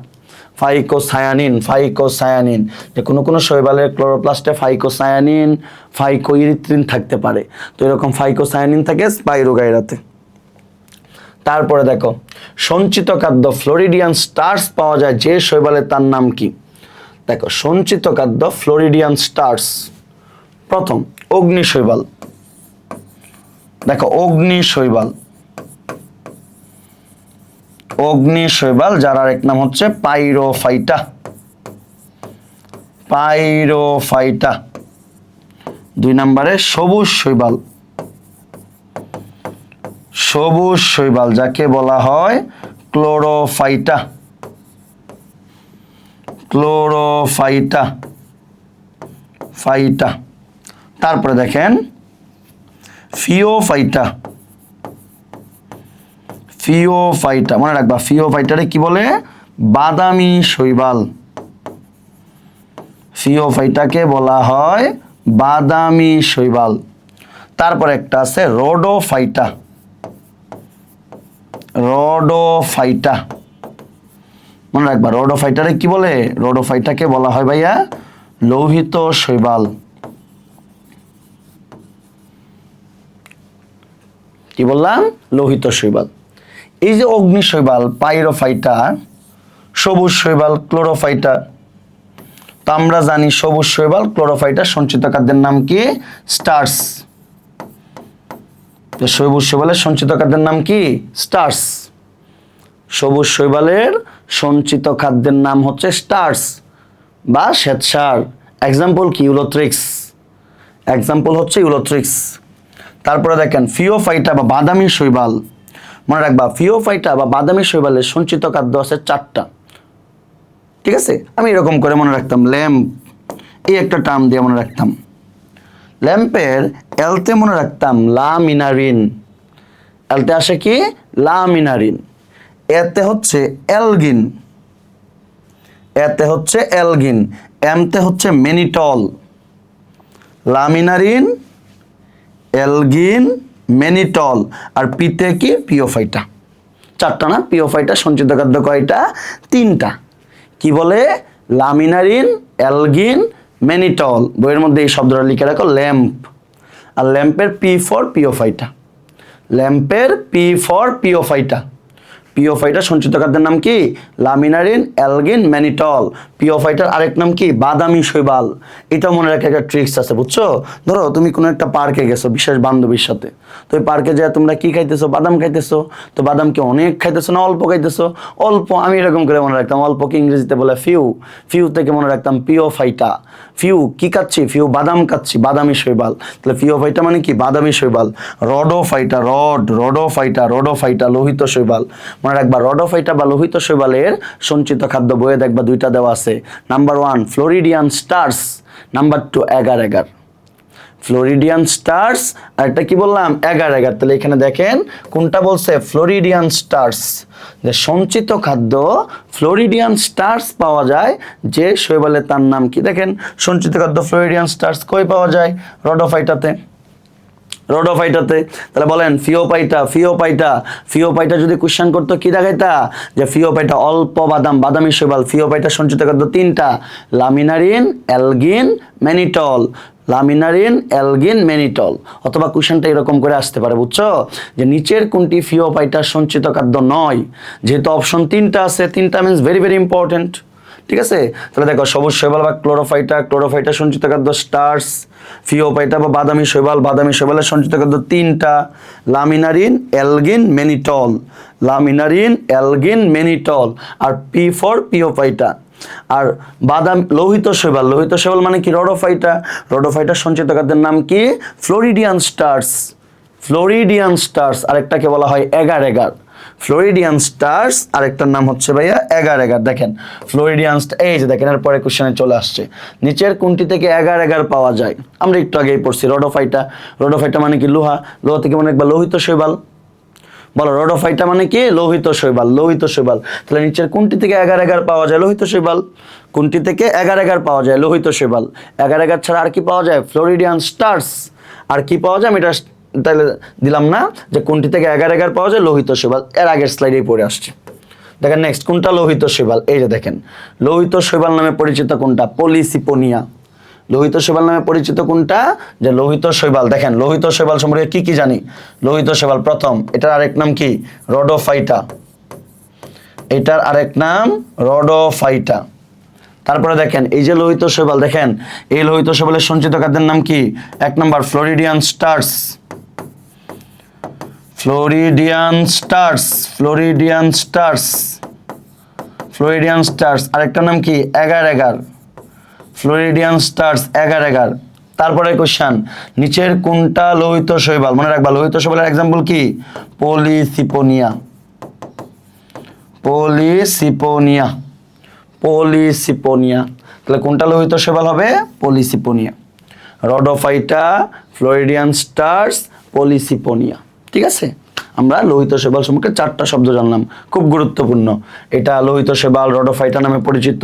ফাইকোসায়ানিন, ফাইকোসায়ানিন, যে কোনো কোনো শৈবালের ক্লোরোপ্লাস্টে ফাইকোসায়ানিন, ফাইকো ইরিথ্রিন থাকতে পারে। তো এরকম ফাইকোসায়ানিন থাকে স্পাইরোগাইরাতে। তারপরে দেখো, সঞ্চিত খাদ্য ফ্লোরিডিয়ান স্টার্স পাওয়া যায় যে শৈবালে, তার নাম কি? দেখো সঞ্চিত খাদ্য ফ্লোরিডিয়ান স্টার্স, প্রথম অগ্নি শৈবাল। দেখো অগ্নি শৈবাল, অগ্নি শৈবাল যার আরেক নাম হচ্ছে পাইরোফাইটা, পাইরোফাইটা। 2 নম্বরে সবুজ শৈবাল, সবুজ শৈবাল যাকে বলা হয় ক্লোরোফাইটা, ক্লোরোফাইটা, ফাইটা। তারপরে দেখেন ফিওফাইটা, ফিওফাইটা মনে রাখবা, ফিওফাইটারে কি বলে? বাদামি শৈবাল। ফিওফাইটাকে বলা হয় বাদামি শৈবাল। তারপর একটা আছে রোডোফাইটা, রোডোফাইটা মনে রাখবা। রোডোফাইটারে কি বলে? রোডোফাইটাকে বলা হয় ভাইয়া লোহিত শৈবাল। কি বললাম? লোহিত শৈবাল। এই যে অগ্নি শৈবাল পাইরোফাইটা, সবুজ শৈবাল ক্লোরোফাইটা। তো আমরা জানি সবুজ শৈবাল ক্লোরোফাইটা সঞ্চিত খাদ্যের নাম কি? স্টার্স। তো সবুজ শৈবালের সঞ্চিত খাদ্যের নাম কি? স্টার্স। সবুজ শৈবালের সঞ্চিত খাদ্যের নাম হচ্ছে স্টার্স বা শ্বেতসার। এক্সাম্পল কি? ইউলোথ্রিক্স, এক্সাম্পল হচ্ছে ইউলোথ্রিক্স। তারপরে দেখেন ফিওফাইটা বা বাদামি শৈবাল, মনে রাখবা ফিওফাইটা বা বাদামি শৈবালের সঞ্চিত খাদ্য আছে 4টা। ঠিক আছে, আমি এরকম করে মনে রাখতাম, ল্যাম্প এই একটা টার্ম দিয়ে মনে রাখতাম। ল্যাম্পের এলতে মনে রাখতাম লামিনারিন, এলতে আসে কি? লামিনারিন। এতে হচ্ছে এলগিন, এতে হচ্ছে এলগিন। এমতে হচ্ছে মেনিটল। লামিনারিন, algin, mannitol. আর পিতে কি? পিওফাইটা। 4টা না? পিওফাইটা সঞ্চিত খাদ্য কয়টা? 3টা। কি বলে? Laminarin, algin, mannitol. বইয়ের মধ্যে এই শব্দটা লিখে রাখো, ল্যাম্প। আর ল্যাম্পের পি ফর পিওফাইটা, ল্যাম্পের পি ফর পিওফাইটা। পিওফাইটা সঞ্চিত খাদ্যের নাম কি? লামিনারিন, অ্যালগিন, ম্যানিটল। পিওফাইটার আরেক নাম কি? বাদামি শৈবাল। এটা মনে রাখার একটা ট্রিক্স আছে, বুঝছো? ধরো তুমি কোনো একটা পার্কে গেছো বিশেষ বান্ধবীর সাথে, তো ওই পার্কে যায় তোমরা কি খাইতেছো? বাদাম খাইতেছো। তো বাদাম কি অনেক খাইতেছো না অল্প খাইতেছো? অল্প। আমি এরকম করে মনে রাখতাম, অল্পকে ইংরেজিতে বলে ফিউ। ফিউ থেকে মনে রাখতাম পিওফাইটা। ফিউ কি খাচ্ছি? ফিউ বাদাম খাচ্ছি, বাদামি শৈবাল। তাহলে পিওফাইটা মানে কি? বাদামি শৈবাল। রডোফাইটা, রডোফাইটা লোহিত শৈবাল। মনে রাখবা, রডোফাইটা বা লোহিত শৈবালের সঞ্চিত খাদ্য বইয়ে দেখবা দুইটা দেওয়া আছে। নাম্বার 1 ফ্লোরিডিয়ান স্টার্স, নাম্বার 2 এগার এগার। ফ্লোরিডিয়ান স্টার্স আর একটা কি বললাম? এগার এগার। তাহলে এখানে দেখেন কোনটা বলছে? Floridian stars. যে সঞ্চিত খাদ্য ফ্লোরিডিয়ান স্টার্স পাওয়া যায় যে শৈবালে, তার নাম কি? দেখেন সঞ্চিত খাদ্য ফ্লোরিডিয়ান স্টার্স কই পাওয়া যায়? রডোফাইটাতে। তাহলে বলেন ফিওপাইটা যদি কোশ্চেন করতো কি দেখাইতা? যে ফিওপাইটা অল্প বাদাম, বাদামি শৈবাল। ফিওপাইটা সঞ্চিত খাদ্য 3টা, laminarin, algin, mannitol. লামিনারিন, algin, mannitol. অথবা কোশ্চেনটা এরকম করে আসতে পারে, বুঝছো? যে নিচের কোনটি ফিওপাইটার সঞ্চিত খাদ্য নয়? যেহেতু অপশন 3টা আছে, 3টা মিন্স ভেরি ভেরি ইম্পর্টেন্ট। ঠিক আছে, তাহলে দেখো সবুজ শৈবাল বা ক্লোরোফাইটা সঞ্চিত খাদ্য স্টার্স। ফিওপাইটা বা বাদামি শৈবালের সঞ্চিত খাদ্য 3টা, লামিনারিন, অ্যালগিন, ম্যানিটল। আর পি ফর পিওপাইটা। আর বাদাম লোহিত শৈবাল মানে কি? রডোফাইটা সঞ্চিত খাদ্যের নাম কি? Floridian stars. আরেকটাকে বলা হয় এগার এগার। ফ্লোরিডিয়ান স্টার্স আরেকটার নাম হচ্ছে ভাইয়া এগার এগার। দেখেন ফ্লোরিডিয়ান, এই যে দেখেন এরপরে কোশ্চেনে চলে আসছে, নিচের কোনটি থেকে এগার এগার পাওয়া যায়? আমরা একটু আগেই পড়ছি রডোফাইটা মানে কি? লোহা থেকে মনে রাখবা লোহিত শৈবাল। বলো, রডোফাইটা মানে কি? লোহিত শৈবাল। তাহলে নিচের কোনটি থেকে এগার এগার পাওয়া যায়? লোহিত শৈবাল। কোনটি থেকে এগার এগার পাওয়া যায়? লোহিত শৈবাল। এগার এগার ছাড়া আর কি পাওয়া যায়? Floridian stars. আর কি পাওয়া যায়? আমি এটা তাহলে দিলাম না যে কোনটি থেকে এগার এগার পাওয়া যায়? লোহিত শৈবাল। এর আগের স্লাইডেই পড়ে আসছে। দেখেন নেক্সট কোনটা? লোহিত শৈবাল। এই যে দেখেন লোহিত শৈবাল নামে পরিচিত কোনটা? পলিসিপোনিয়া। লোহিত শৈবাল নামে পরিচিত কোনটা? যে লোহিত শৈবাল। দেখেন লোহিত শৈবাল সম্পর্কে কি কি জানি? লোহিত শৈবাল প্রথম, এটার আরেক নাম কি? রডোফাইটা। তারপরে দেখেন এই যে লোহিত শৈবাল, দেখেন এই লোহিত শৈবালের সঞ্চিত খাদ্যের নাম কি? 1 নম্বর ফ্লোরিডিয়ান স্টার্স। আরেকটার নাম কি? এগার এগার। ফ্লোরিডিয়ান স্টার্স এগার এগার। তারপরে কোশ্চেন, নিচের কোনটা লোহিত শৈবাল? মনে রাখবা লোহিত শৈবালের এক্সাম্পল কি? পলিসিপোনিয়া। তাহলে কোনটা লোহিত শৈবাল হবে? পলিসিপোনিয়া। রডোফাইটা, ফ্লোরিডিয়ান স্টার্স, পলিসিপোনিয়া। ঠিক আছে, আমরা লোহিত শৈবাল সম্পর্কে 4টা শব্দ জানলাম, খুব গুরুত্বপূর্ণ। এটা লোহিত শৈবাল, রডোফাইটা নামে পরিচিত,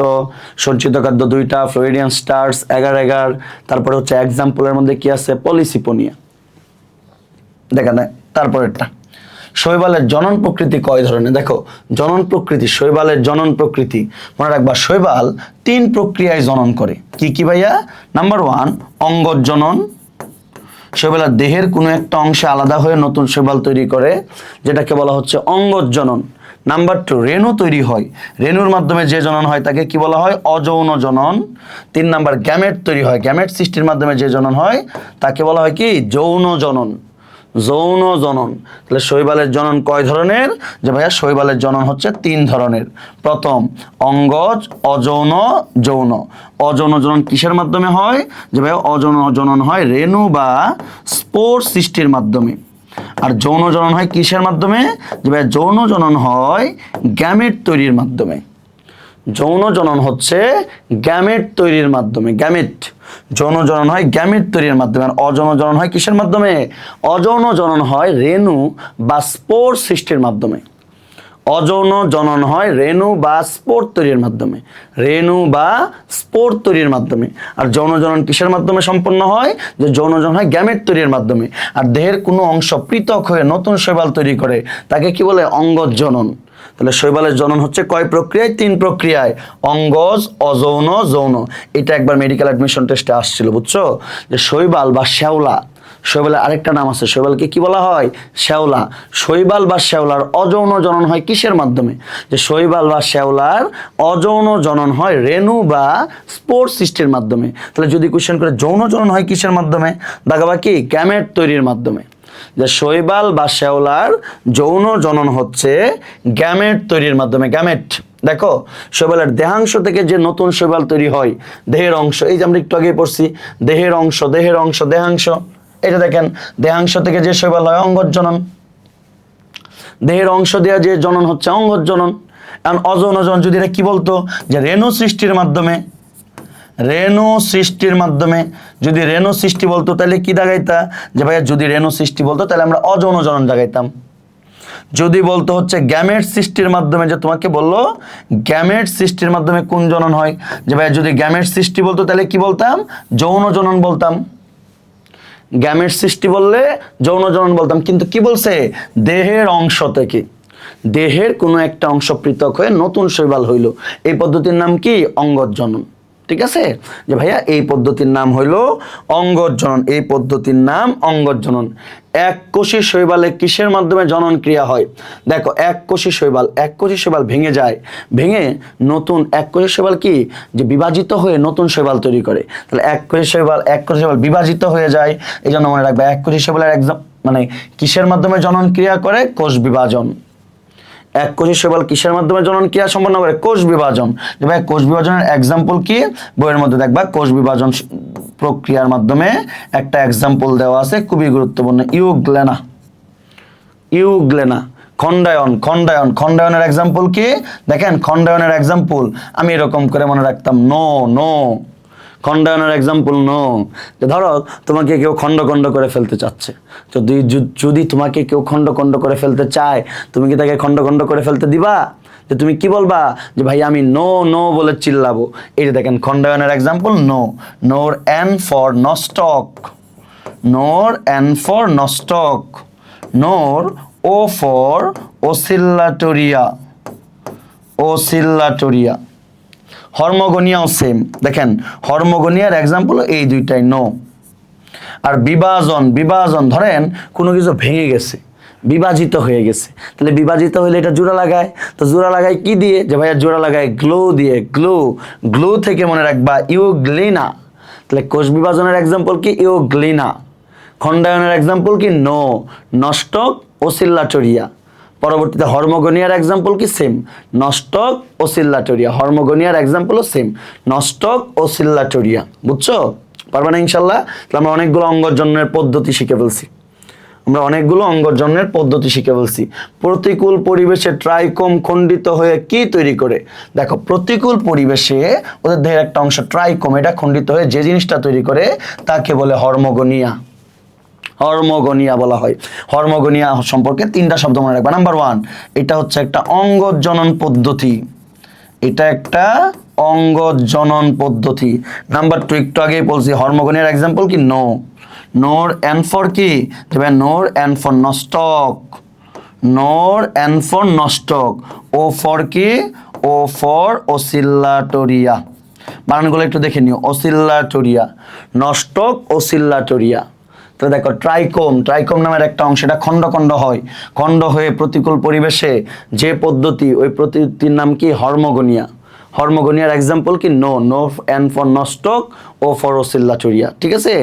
সঞ্চিত খাদ্য 2টা, ফ্লোরিডিয়ান স্টার্স এগার এগার। তারপরে হচ্ছে এক্সাম্পলের মধ্যে কি আছে? পলিসিপোনিয়া। দেখা যায় তারপরেরটা, শৈবালের জনন প্রকৃতি কয় ধরনের? দেখো শৈবালের জনন প্রকৃতি মনে রাখবা, শৈবাল 3 প্রক্রিয়ায় জনন করে। কি কি ভাইয়া? নাম্বার 1 অঙ্গজ জনন। শৈবালের দেহের কোনো একটা অংশে আলাদা হয়ে নতুন শৈবাল তৈরি করে, যেটাকে বলা হচ্ছে অঙ্গজ জনন। নাম্বার 2 রেণু তৈরি হয়, রেণুর মাধ্যমে যে জনন হয় তাকে কি বলা হয়? অযৌন জনন। 3 নাম্বার গ্যামেট তৈরি হয়, গ্যামেট সৃষ্টির মাধ্যমে যে জনন হয় তাকে বলা হয় কি? যৌন জনন। তাহলে শৈবালের জনন কয় ধরনের? যে ভাইয়া শৈবালের জনন হচ্ছে 3 ধরনের। প্রথম অঙ্গজ, অযৌন, যৌন। অযৌন জনন কিসের মাধ্যমে হয়? যে ভাইয়া অযৌন জনন হয় রেণু বা স্পোর সৃষ্টির মাধ্যমে। আর যৌন জনন হয় কিসের মাধ্যমে? যে ভাইয়া যৌন জনন হয় গ্যামেট তৈরির মাধ্যমে। যৌন জনন হচ্ছে গ্যামেট তৈরির মাধ্যমে। যৌন জনন হয় গ্যামেট তৈরির মাধ্যমে। আর অযৌন জনন হয় কিসের মাধ্যমে? অযৌন জনন হয় রেণু বা স্পোর সৃষ্টির মাধ্যমে। অযৌন জনন হয় রেণু বা স্পোর তৈরির মাধ্যমে। আর যৌন জনন কিসের মাধ্যমে সম্পন্ন হয়? যে যৌন জনন হয় গ্যামেট তৈরির মাধ্যমে। আর দেহের কোনো অংশ পৃথক হয়ে নতুন শৈবাল তৈরি করে তাকে কি বলে? অঙ্গজ জনন। তাহলে শৈবালের জনন হচ্ছে কয় প্রক্রিয়ায়? 3 প্রক্রিয়ায়, অঙ্গজ, অযৌন, যৌন। এটা একবার মেডিকেল অ্যাডমিশন টেস্টে আসছিল, বুঝছো? যে শৈবাল বা শ্যাওলা শৈবালের আরেকটা নাম আছে, শৈবালকে কি বলা হয়? শ্যাওলা। শৈবাল বা শ্যাওলার অযৌন জনন হয় কিসের মাধ্যমে? যে শৈবাল বা শ্যাওলার অযৌন জনন হয় রেণু বা স্পোর সৃষ্টির মাধ্যমে। তাহলে যদি কোশ্চেন করে যৌন জনন হয় কিসের মাধ্যমে, দেখাবা কি গ্যামেট তৈরির মাধ্যমে। যে শৈবাল বা শ্যাওলার যৌন জনন হচ্ছে গ্যামেট তৈরির মাধ্যমে। গ্যামেট দেখো, শৈবালের দেহাংশ থেকে যে নতুন শৈবাল তৈরি হয়, দেহের অংশ, এই যে আমরা একটু আগে পড়ছি দেহের অংশ, দেহের অংশ, দেহাংশ, এটা দেখেন দেহাংশ থেকে যে শৈবাল হয় অঙ্গজনন, দেহের অংশ দেওয়া যে জনন হচ্ছে অঙ্গজনন। এখন অযৌন জনন যদি এটা কি বলতো, যে রেণু সৃষ্টির মাধ্যমে, রেণু সৃষ্টির মাধ্যমে। যদি রেণু সৃষ্টি বলতো তাহলে কি দাগাইতা, যে ভাইয়া যদি রেণু সৃষ্টি বলতো তাহলে আমরা অযৌন জনন দাগাইতাম। যদি বলতো হচ্ছে গ্যামেট সৃষ্টির মাধ্যমে, যে তোমাকে বললো গ্যামেট সৃষ্টির মাধ্যমে কোন জনন হয়, যে ভাইয়া যদি গ্যামেট সৃষ্টি বলতো তাহলে কি বলতাম, যৌন জনন বলতাম। গ্যামেট সৃষ্টি বললে যৌন জনন বলতাম। কিন্তু কি বলছে, দেহের অংশ থেকে, দেহের কোনো একটা অংশ পৃথক হয়ে নতুন শৈবাল হইল, এই পদ্ধতির নাম কি, অঙ্গজনন। ঠিক আছে, যে ভাইয়া এই পদ্ধতির নাম হইল অঙ্গজনন, এই পদ্ধতির নাম অঙ্গজনন। এককোষী শৈবালে কিসের মাধ্যমে জনন ক্রিয়া হয়? দেখো এককোষী শৈবাল ভেঙে যায়, ভেঙে নতুন এককোষী শৈবাল কি, যে বিভাজিত হয়ে নতুন শৈবাল তৈরি করে। তাহলে এককোষী শৈবাল বিভাজিত হয়ে যায়, এই জন্য মনে রাখবে এককোষী শৈবালের মানে কিসের মাধ্যমে জনন ক্রিয়া করে, কোষ বিভাজন। এককোষী শৈবাল কিসের মাধ্যমে জনন ক্রিয়া সম্পন্ন করে, কোষ বিভাজন। যে ভাই কোষ বিভাজনের এক্সাম্পল কি, বইয়ের মধ্যে দেখবা কোষ বিভাজন প্রক্রিয়ার মাধ্যমে একটা এক্সাম্পল দেওয়া আছে, খুবই গুরুত্বপূর্ণ, ইউগ্লেনা। খণ্ডায়নের এক্সাম্পল কি, দেখেন খণ্ডায়নের এক্সাম্পল আমি এরকম করে মনে রাখতাম, নো খণ্ডায়নের এক্সাম্পল নো। ধরো তোমাকে কেউ খণ্ড করে ফেলতে চাচ্ছে, তো যদি তোমাকে কেউ খণ্ড করে ফেলতে চায়, তুমি কি তাকে খণ্ড করে ফেলতে দিবা? যে তুমি কি বলবা, যে ভাই আমি নো বলে চিল্লাবো। এই যে দেখেন খণ্ডায়নের এক্সাম্পল নোর এন ফর নস্টক, নোর ও ফর ওসিল্লাটোরিয়া। হর্মোগোনিয়াও সেম, দেখেন হর্মোগোনিয়ার এক্সাম্পল এই দুইটাই নো। আর বিভাজন ধরেন কোনো কিছু ভেঙে গেছে, বিভাজিত হয়ে গেছে, তাহলে বিভাজিত হলে এটা জোড়া লাগায়, তো জোড়া লাগায় কি দিয়ে, যে ভাইয়া জোড়া লাগায় গ্লো দিয়ে, গ্লো থেকে মনে রাখবা ইউগ্লিনা। তাহলে কোষ বিভাজনের এক্সাম্পল কি, ইউগ্লিনা। খণ্ডায়নের এক্সাম্পল কি, নস্টক ওসিল্লাটোরিয়া। পরবর্তীতে হর্মোগোনিয়ার এক্সাম্পল কি, সেম, নস্টক ওসিল্লাটোরিয়া। হর্মোগোনিয়ার এক্সাম্পলও সেম, নস্টক ওসিল্লাটোরিয়া। বুঝছো? পারবে না ইনশাল্লাহ? তাহলে আমরা অনেকগুলো অঙ্গজননের পদ্ধতি শিখে ফেলছি। প্রতিকূল পরিবেশে ট্রাইকোম খণ্ডিত হয়ে কি তৈরি করে? দেখো প্রতিকূল পরিবেশে ওদের দেহের একটা অংশ ট্রাইকোম, এটা খণ্ডিত হয়ে যে জিনিসটা তৈরি করে তাকে বলে হর্মোগোনিয়া বলা হয়। হর্মোগোনিয়া সম্পর্কে 3টা শব্দ মনে রাখবা। নাম্বার 1, এটা হচ্ছে একটা অঙ্গজনন পদ্ধতি, নাম্বার 2, একটু আগেই বলছি হর্মোগোনিয়ার এক্সাম্পল কি, নোর এন ফর কি, নোর N for Nostoc, O for কি, ও ফর ওসিল্লাটোরিয়া। বানানগুলো একটু দেখে নিও, ওসিল্লাটোরিয়া, নস্টক ওসিল্লাটোরিয়া। তো দেখো ট্রাইকোম নামের একটা অংশ, এটা খণ্ড হয়ে প্রতিকূল পরিবেশে যে পদ্ধতি, ওই পদ্ধতির নাম কি, হর্মোগোনিয়ার এক্সাম্পল কি, নো N for Nostoc, O for Oscillatoria. ঠিক আছে,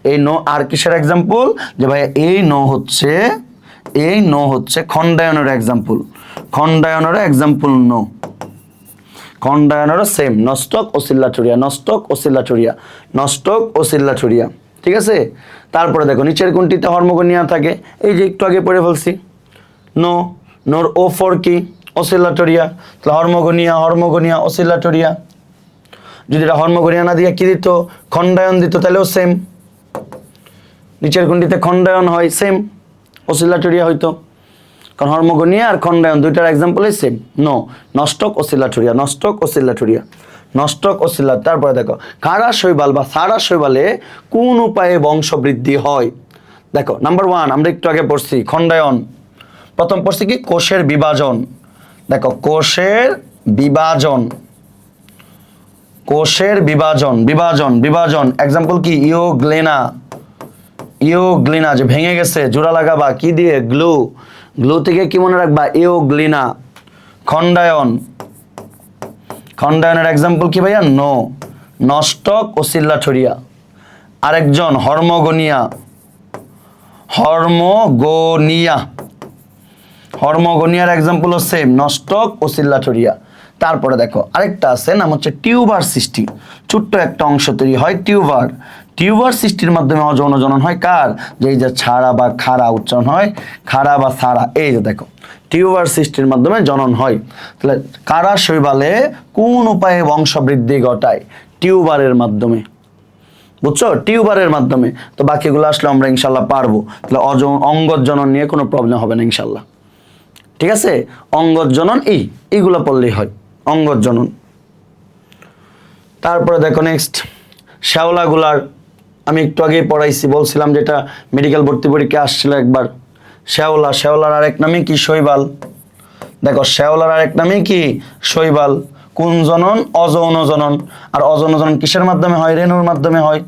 এই নো আর কিসের এক্সাম্পল, যে ভাই এই নো হচ্ছে খণ্ডায়নের এক্সাম্পল, খণ্ডায়নেরও সেম, নস্টক ওসিল্লাটোরিয়া। ঠিক আছে, তারপরে দেখো নিচের কোনটিতে হর্মোগোনিয়া থাকে, এই যে একটু আগে পড়ে ফেলছি, নোর ও ফর কি, ওসিল্লাটোরিয়া। তাহলে হর্মোগোনিয়া ওসিল্লাটোরিয়া। যদি এটা হর্মোগোনিয়া না দিয়ে কি দিত, খণ্ডায়ন দিত, তাহলেও সেম, নিচের কোনটিতে খণ্ডায়ন হয় সেম, ওসিল্লাটোরিয়া হইতো। কারণ হর্মোগোনিয়া আর খণ্ডায়ন দুইটার এক্সাম্পলই সেম, নস্টক ওসিল্লা। তারপরে দেখো খাড়া শৈবাল বা সারা শৈবালে কোন উপায়ে বংশ বৃদ্ধি হয়? দেখো নাম্বার 1 আমরা একটু আগে পড়ছি খণ্ডায়ন, প্রথম পড়ছি কি, কোষের বিভাজন। দেখো কোষের বিভাজন এক্সাম্পল কি, ইউগ্লেনা। ইওগ্লিনা, যে ভেঙে গেছে, জোড়া লাগাবা কি দিয়ে? গ্লু। গ্লু থেকে কি মনে রাখবা? ইওগ্লিনা। খণ্ডায়ন, খণ্ডায়নের এক্সাম্পল কি ভাইয়া? নো। নস্টক ওসিল্লাটোরিয়া। আরেকজন হর্মোগোনিয়া, হর্মোগোনিয়া, হর্মোগোনিয়ার এক্সাম্পল সেম, নস্টক ওসিল্লাটোরিয়া। তারপরে দেখো আরেকটা আছে, নাম হচ্ছে টিউবার সৃষ্টি। ছোট্ট একটা অংশ তৈরি হয় টিউবার। টিউবার সৃষ্টির মাধ্যমে অযৌন জনন হয় কার? যে এই যে ছাড়া বা খাড়া উচ্চারণ হয়, খাড়া বা ছাড়া, এই যে দেখো টিউবার সৃষ্টির মাধ্যমে জনন হয়। তাহলে কারা শৈবালে কোন উপায়ে বংশবৃদ্ধি ঘটায়? টিউবারের মাধ্যমে। বুঝছো? টিউবারের মাধ্যমে। তো বাকিগুলো আসলে আমরা ইনশাল্লাহ পারবো। তাহলে অঙ্গজ জনন নিয়ে কোনো প্রবলেম হবে না ইনশাল্লাহ। ঠিক আছে? অঙ্গজ জনন এইগুলো পড়লেই হয়, অঙ্গজ জনন। তারপরে দেখো নেক্সট শ্যাওলাগুলার, আমি একটু আগেই পড়াইছি, বলছিলাম যেটা মেডিকেল ভর্তি পরীক্ষা আসছিল একবার। শ্যাওলা, শ্যাওলার আরেক নামে কি? শৈবাল। দেখো শ্যাওলার আরেক নামে কি? শৈবাল। কোন জনন? অযৌন জনন। আর অযৌন জনন কিসের মাধ্যমে হয়? রেণুর মাধ্যমে হয়।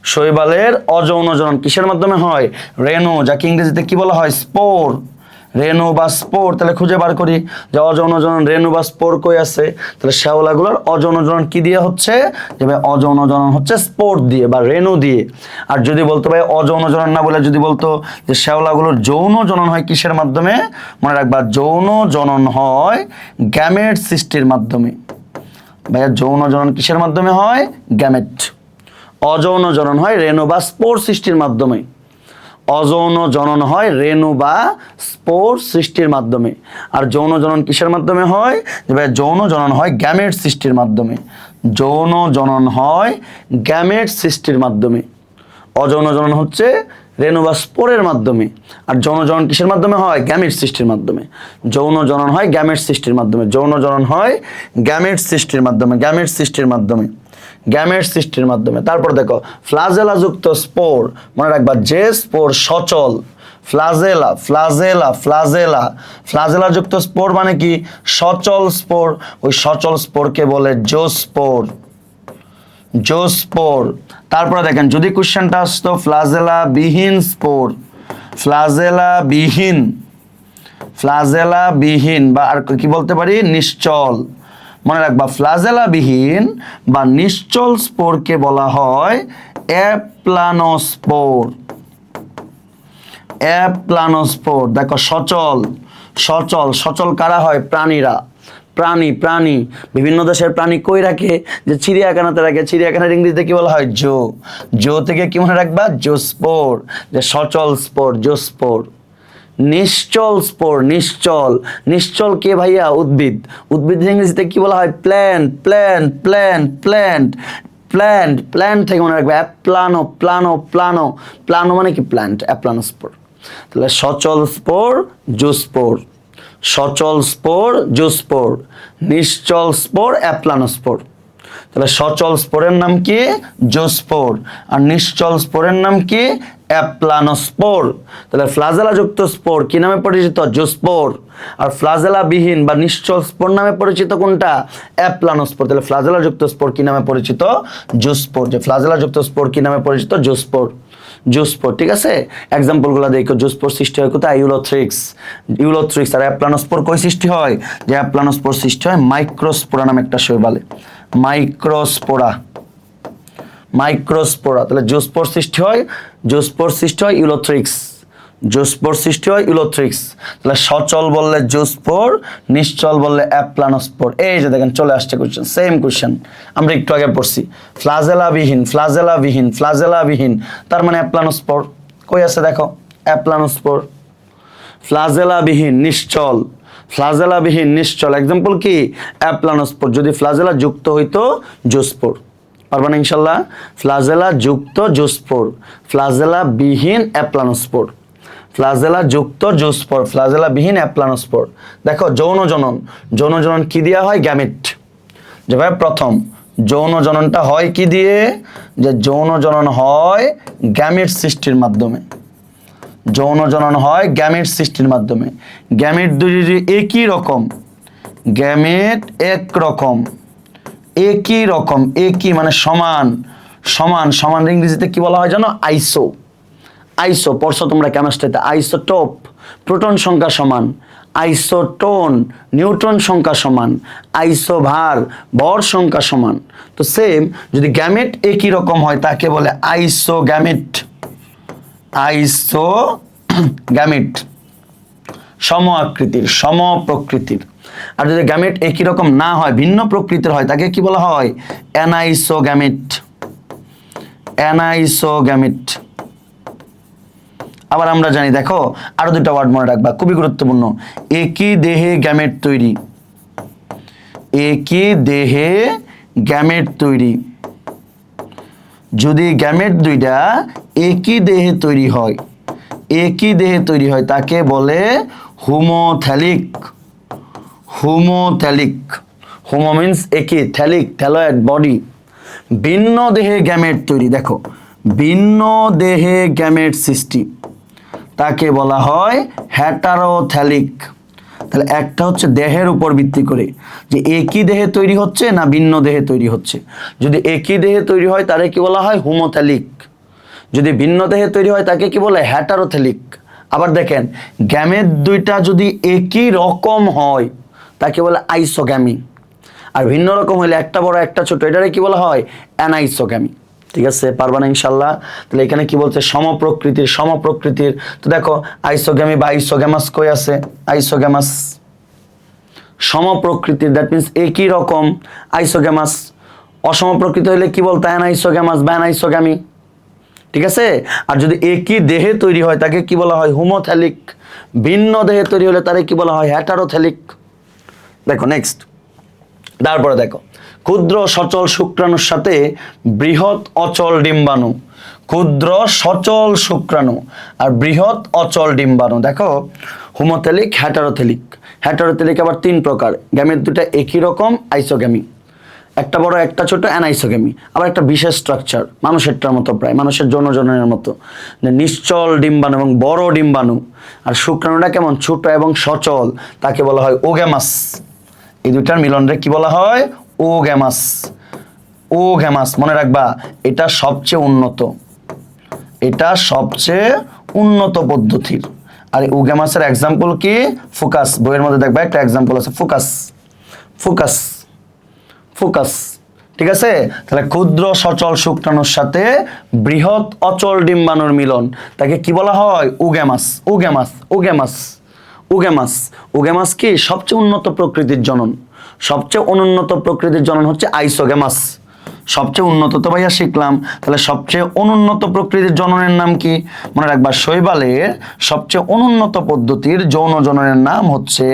শৈবালের অযৌন জনন কিসের মাধ্যমে হয়? রেণু, যাকে ইংরেজিতে কি বলা হয়? স্পোর। রেণু বা স্পোর। তাহলে খুঁজে বার করি যে অযৌন জনন রেণু বা স্পোর কই আছে। তাহলে শ্যাওলাগুলোর অযৌন জনন কি দিয়ে হচ্ছে? যে ভাই অযৌন জনন হচ্ছে স্পোর দিয়ে বা রেণু দিয়ে। আর যদি বলতো ভাই অযৌন জনন না বলে যদি বলতো যে শ্যাওলাগুলোর যৌন জনন হয় কিসের মাধ্যমে? মনে রাখবা যৌন জনন হয় গ্যামেট সৃষ্টির মাধ্যমে। ভাইয়া যৌন জনন কিসের মাধ্যমে হয়? গ্যামেট। অযৌন জনন হয় রেণু বা স্পোর সৃষ্টির মাধ্যমে। অযৌন জনন হয় রেণু বা স্পোর সৃষ্টির মাধ্যমে। আর যৌন জনন কিসের মাধ্যমে হয়? যৌন জনন হয় গ্যামেট সৃষ্টির মাধ্যমে। যৌন জনন হয় গ্যামেট সৃষ্টির মাধ্যমে। অযৌন জনন হচ্ছে রেণু বা স্পোরের মাধ্যমে। আর যৌন জনন কিসের মাধ্যমে হয়? গ্যামেট সৃষ্টির মাধ্যমে। যৌন জনন হয় গ্যামেট সৃষ্টির মাধ্যমে। যৌন জনন হয় গ্যামেট সৃষ্টির মাধ্যমে। গ্যামেট সৃষ্টির মাধ্যমে। গ্যামেট সৃষ্টির মাধ্যমে। তারপর দেখো ফ্লাজেলা যুক্ত স্পোর, মনে রাখবা যে স্পোর সচল। ফ্লাজেলা, ফ্লাজেলা, ফ্লাজেলা, ফ্লাজেলা যুক্ত স্পোর মানে কি? সচল স্পোর। ওই সচল স্পোরকে বলে জোস্পোর। জোস্পোর। তারপরে দেখেন যদি কোশ্চেনটা আসতো ফ্লাজেলা বিহীন স্পোর, ফ্লাজেলা বিহীন, ফ্লাজেলা বিহীন বা আর কি বলতে পারি? নিশ্চল। মনে রাখবা ফ্লাজেলা বিহীন বা নিশ্চল স্পোরকে বলা হয় অ্যাপ্লানোস্পোর। অ্যাপ্লানোস্পোর। দেখো সচল, সচল, সচল কারা হয়? প্রাণীরা। প্রাণী, প্রাণী বিভিন্ন দেশের প্রাণী কই রাখে? যে চিড়িয়াখানাতে রাখে। চিড়িয়াখানার ইংরেজিতে কি বলা হয়? জো। জো থেকে কি মনে রাখবা? জোস্পোর। যে সচল স্পোর, জোস্পোর। নিশ্চল স্পোর, নিশ্চল। নিশ্চল কে ভাইয়া? উদ্ভিদ। উদ্ভিদের ইংরেজিতে কি বলা হয়? Plant, plant, plant, plant, plant. Plant থেকে মনে রাখবে অ্যাপ্লানো, প্লানো, প্লানো। প্লানো মানে কি? প্ল্যান্ট। অ্যাপ্লানোস্পোর। তাহলে সচল স্পোর, জোস্পোর। সচল স্পোর, জোস্পোর। নিশ্চল স্পোর, অ্যাপ্লানোস্পোর। তাহলে সচল স্পোরের নাম কি? জোস্পোর। আর নিশ্চল স্পোরের নাম কি? অ্যাপ্লানোস্পোর। তাহলে ফ্লাজেলা যুক্ত স্পোর কি নামে পরিচিত? জোস্পোর। আর ফ্লাজেলা বিহীন বা নিশ্চল স্পোর নামে পরিচিত কোনটা? অ্যাপ্লানোস্পোর। তাহলে ফ্লাজেলা যুক্ত স্পোর কি নামে পরিচিত? জোস্পোর। যে ফ্লাজেলা যুক্ত স্পোর কি নামে পরিচিত? জোস্পোর। জোস্পোর। ঠিক আছে? এক্সাম্পলগুলো দেখো। জোস্পোর সৃষ্টি হয় কোথায়? ইউলোথ্রিক্স। ইউলোথ্রিক্স। আর অ্যাপ্লানোস্পোর কই সৃষ্টি হয়? যে অ্যাপ্লানোস্পোর সৃষ্টি হয় মাইক্রোস্পোরা নামে একটা শৈবালে। মাইক্রোস্পোরা। মাইক্রোস্পোরা। তাহলে জোস্পোর সৃষ্টি হয়, জোস্পোর সৃষ্টি হয় ইউলোথ্রিক্স। জোস্পোর সৃষ্টি হয় ইউলোথ্রিক্স। তাহলে সচল বললে জোস্পোর, নিশ্চল বললে অ্যাপ্লানোস্পোর। এই যে দেখেন চলে আসছে কোশ্চেন, সেম কোশ্চেন আমরা একটু আগে পড়ছি। ফ্লাজেলা বিহীন, ফ্লাজেলা বিহীন, ফ্লাজেলা বিহীন, তার মানে অ্যাপ্লানোস্পোর। কই আছে দেখো? অ্যাপ্লানোস্পোর। ফ্লাজেলা বিহীন, নিশ্চল। ফ্লাজেলা বিহীন, নিশ্চল। এক্সাম্পল কি? অ্যাপ্লানোস্পোর। যদি ফ্লাজেলা যুক্ত হইতো জোস্পোর। পারবা না ইনশাল্লাহ? ফ্লাজেলা যুক্ত জোস্পোর, ফ্লাজেলা বিহীন অ্যাপ্লানোস্পোর। ফ্লাজেলা যুক্ত জোস্পোর, ফ্লাজেলা বিহীন অ্যাপ্লানোস্পোর। দেখো যৌন জনন, যৌন জনন কি দেওয়া হয়? গ্যামেট। যে ভাই প্রথম যৌন জননটা হয় কি দিয়ে? যে যৌন জনন হয় গ্যামেট সৃষ্টির মাধ্যমে। যৌন জনন হয় গ্যামেট সৃষ্টির মাধ্যমে। গ্যামেট দুটি একই রকম, গ্যামেট এক রকম, একই রকম, একই মানে সমান, সমান, সমান ইংরেজিতে কি বলা হয় জানো? আইসো। আইসো পড়ছো তোমরা কেমিস্ট্রিতে, আইসোটোপ প্রোটন সংখ্যা সমান, আইসোটোন নিউট্রন সংখ্যা সমান, আইসোভার ভর সংখ্যা সমান। তো সেম যদি গ্যামেট একই রকম হয় তাকে বলে আইসোগ্যামেট। আইসোগ্যামেট সম আকৃতির, সম প্রকৃতির। আর যদি গ্যামেট একই রকম না হয়, ভিন্ন প্রকৃতির হয়, তাকে কি বলা হয়? অ্যানাইসোগ্যামেট। অ্যানাইসোগ্যামেট। আবার আমরা জানি, দেখো আরো দুটো ওয়ার্ড মনে রাখবা, খুবই গুরুত্বপূর্ণ। একই দেহে গ্যামেট তৈরি, একই দেহে গ্যামেট তৈরি। যদি গ্যামেট দুইটা একই দেহে তৈরি হয়, একই দেহে তৈরি হয়, তাকে বলে হোমোথ্যালিক। হোমোথ্যালিক। হোমো মিন্স একই, থ্যালিক থ্যালয়েড বডি। ভিন্ন দেহে গ্যামেট তৈরি, দেখো ভিন্ন দেহে গ্যামেট সৃষ্টি, তাকে বলা হয় হেটারোথ্যালিক। তাহলে একটা হচ্ছে দেহের উপর ভিত্তি করে যে একই দেহে তৈরি হচ্ছে না ভিন্ন দেহে তৈরি হচ্ছে। যদি একই দেহে তৈরি হয় তারে কি বলা হয়? হোমোথ্যালিক। যদি ভিন্ন দেহে তৈরি হয় তাকে কি বলে? হেটারোথ্যালিক। আবার দেখেন, গ্যামেট দুইটা যদি একই রকম হয় তাকে বলে আইসোগ্যামি, আর ভিন্ন রকম হলে একটা বড় একটা ছোট, এটারে কি বলা হয়? অ্যানাইসোগ্যামি। ঠিক আছে, পারবা না ইনশাল্লাহ? তাহলে এখানে কি বলছে? সমপ্রকৃতির, সমপ্রকৃতির। তো দেখো আইসোগ্যামি বা আইসোগ্যামাস কই আছে? আইসোগ্যামাস। সমপ্রকৃতির দ্যাট মিন্স একই রকম, আইসোগ্যামাস। অসমপ্রকৃতি হলে কি বলতো? অ্যানাইসোগ্যামাস বা অ্যানাইসোগ্যামি। ঠিক আছে। আর যদি একই দেহে তৈরি হয় তাকে কি বলা হয়? হোমোথ্যালিক। ভিন্ন দেহে তৈরি হলে তারে কি বলা হয়? হেটারোথ্যালিক। দেখো নেক্সট, তারপরে দেখো ক্ষুদ্র সচল শুক্রাণুর সাথে বৃহৎ অচল ডিম্বাণু। ক্ষুদ্র সচল শুক্রাণু আর বৃহৎ অচল ডিম্বাণু। দেখো হোমোথ্যালিক, হেটারোথ্যালিক। হেটারোথ্যালিক আবার তিন প্রকার, গ্যামেট দুটা একই রকম, আইসোগ্যামি। একটা বড় একটা ছোট, অ্যানাইসোগ্যামি। আবার একটা বিশেষ স্ট্রাকচার, মানুষেরটার মতো, প্রায় মানুষের যৌনজননের মতো, নিশ্চল ডিম্বাণু এবং বড় ডিম্বাণু। আর শুক্রাণুটা কেমন? ছোট এবং সচল, তাকে বলা হয় ওগ্যামাস। এই দুইটার মিলনরে কি বলা হয়? ওগ্যামাস। ওগ্যামাস মনে রাখবা, এটা সবচেয়ে উন্নত, এটা সবচেয়ে উন্নত পদ্ধতির। আর ওগ্যামাসের এক্সাম্পল কি? ফোকাস। বইয়ের মধ্যে দেখবা একটা এক্সাম্পল আছে, ফোকাস। Focus, focus. ঠিক আছে। তাহলে ক্ষুদ্র সচল শুক্রাণুর সাথে বৃহৎ অচল ডিম্বাণুর মিলন, তাকে কি বলা হয়? ওগ্যামাস। ওগ্যামাস, ওগ্যামাস, ওগ্যামাস। ওগ্যামাস কি? সবচেয়ে উন্নত প্রকৃতির জনন। সবচেয়ে অনুন্নত প্রকৃতির জনন হচ্ছে আইসোগ্যামাস। সবচেয়ে উন্নত তো ভাইয়া শিখলাম, তাহলে সবচেয়ে অনুন্নত প্রকৃতির জননের নাম কি? মনে রাখবা, শৈবালের সবচেয়ে অনুন্নত পদ্ধতির যৌন জননের নাম হচ্ছে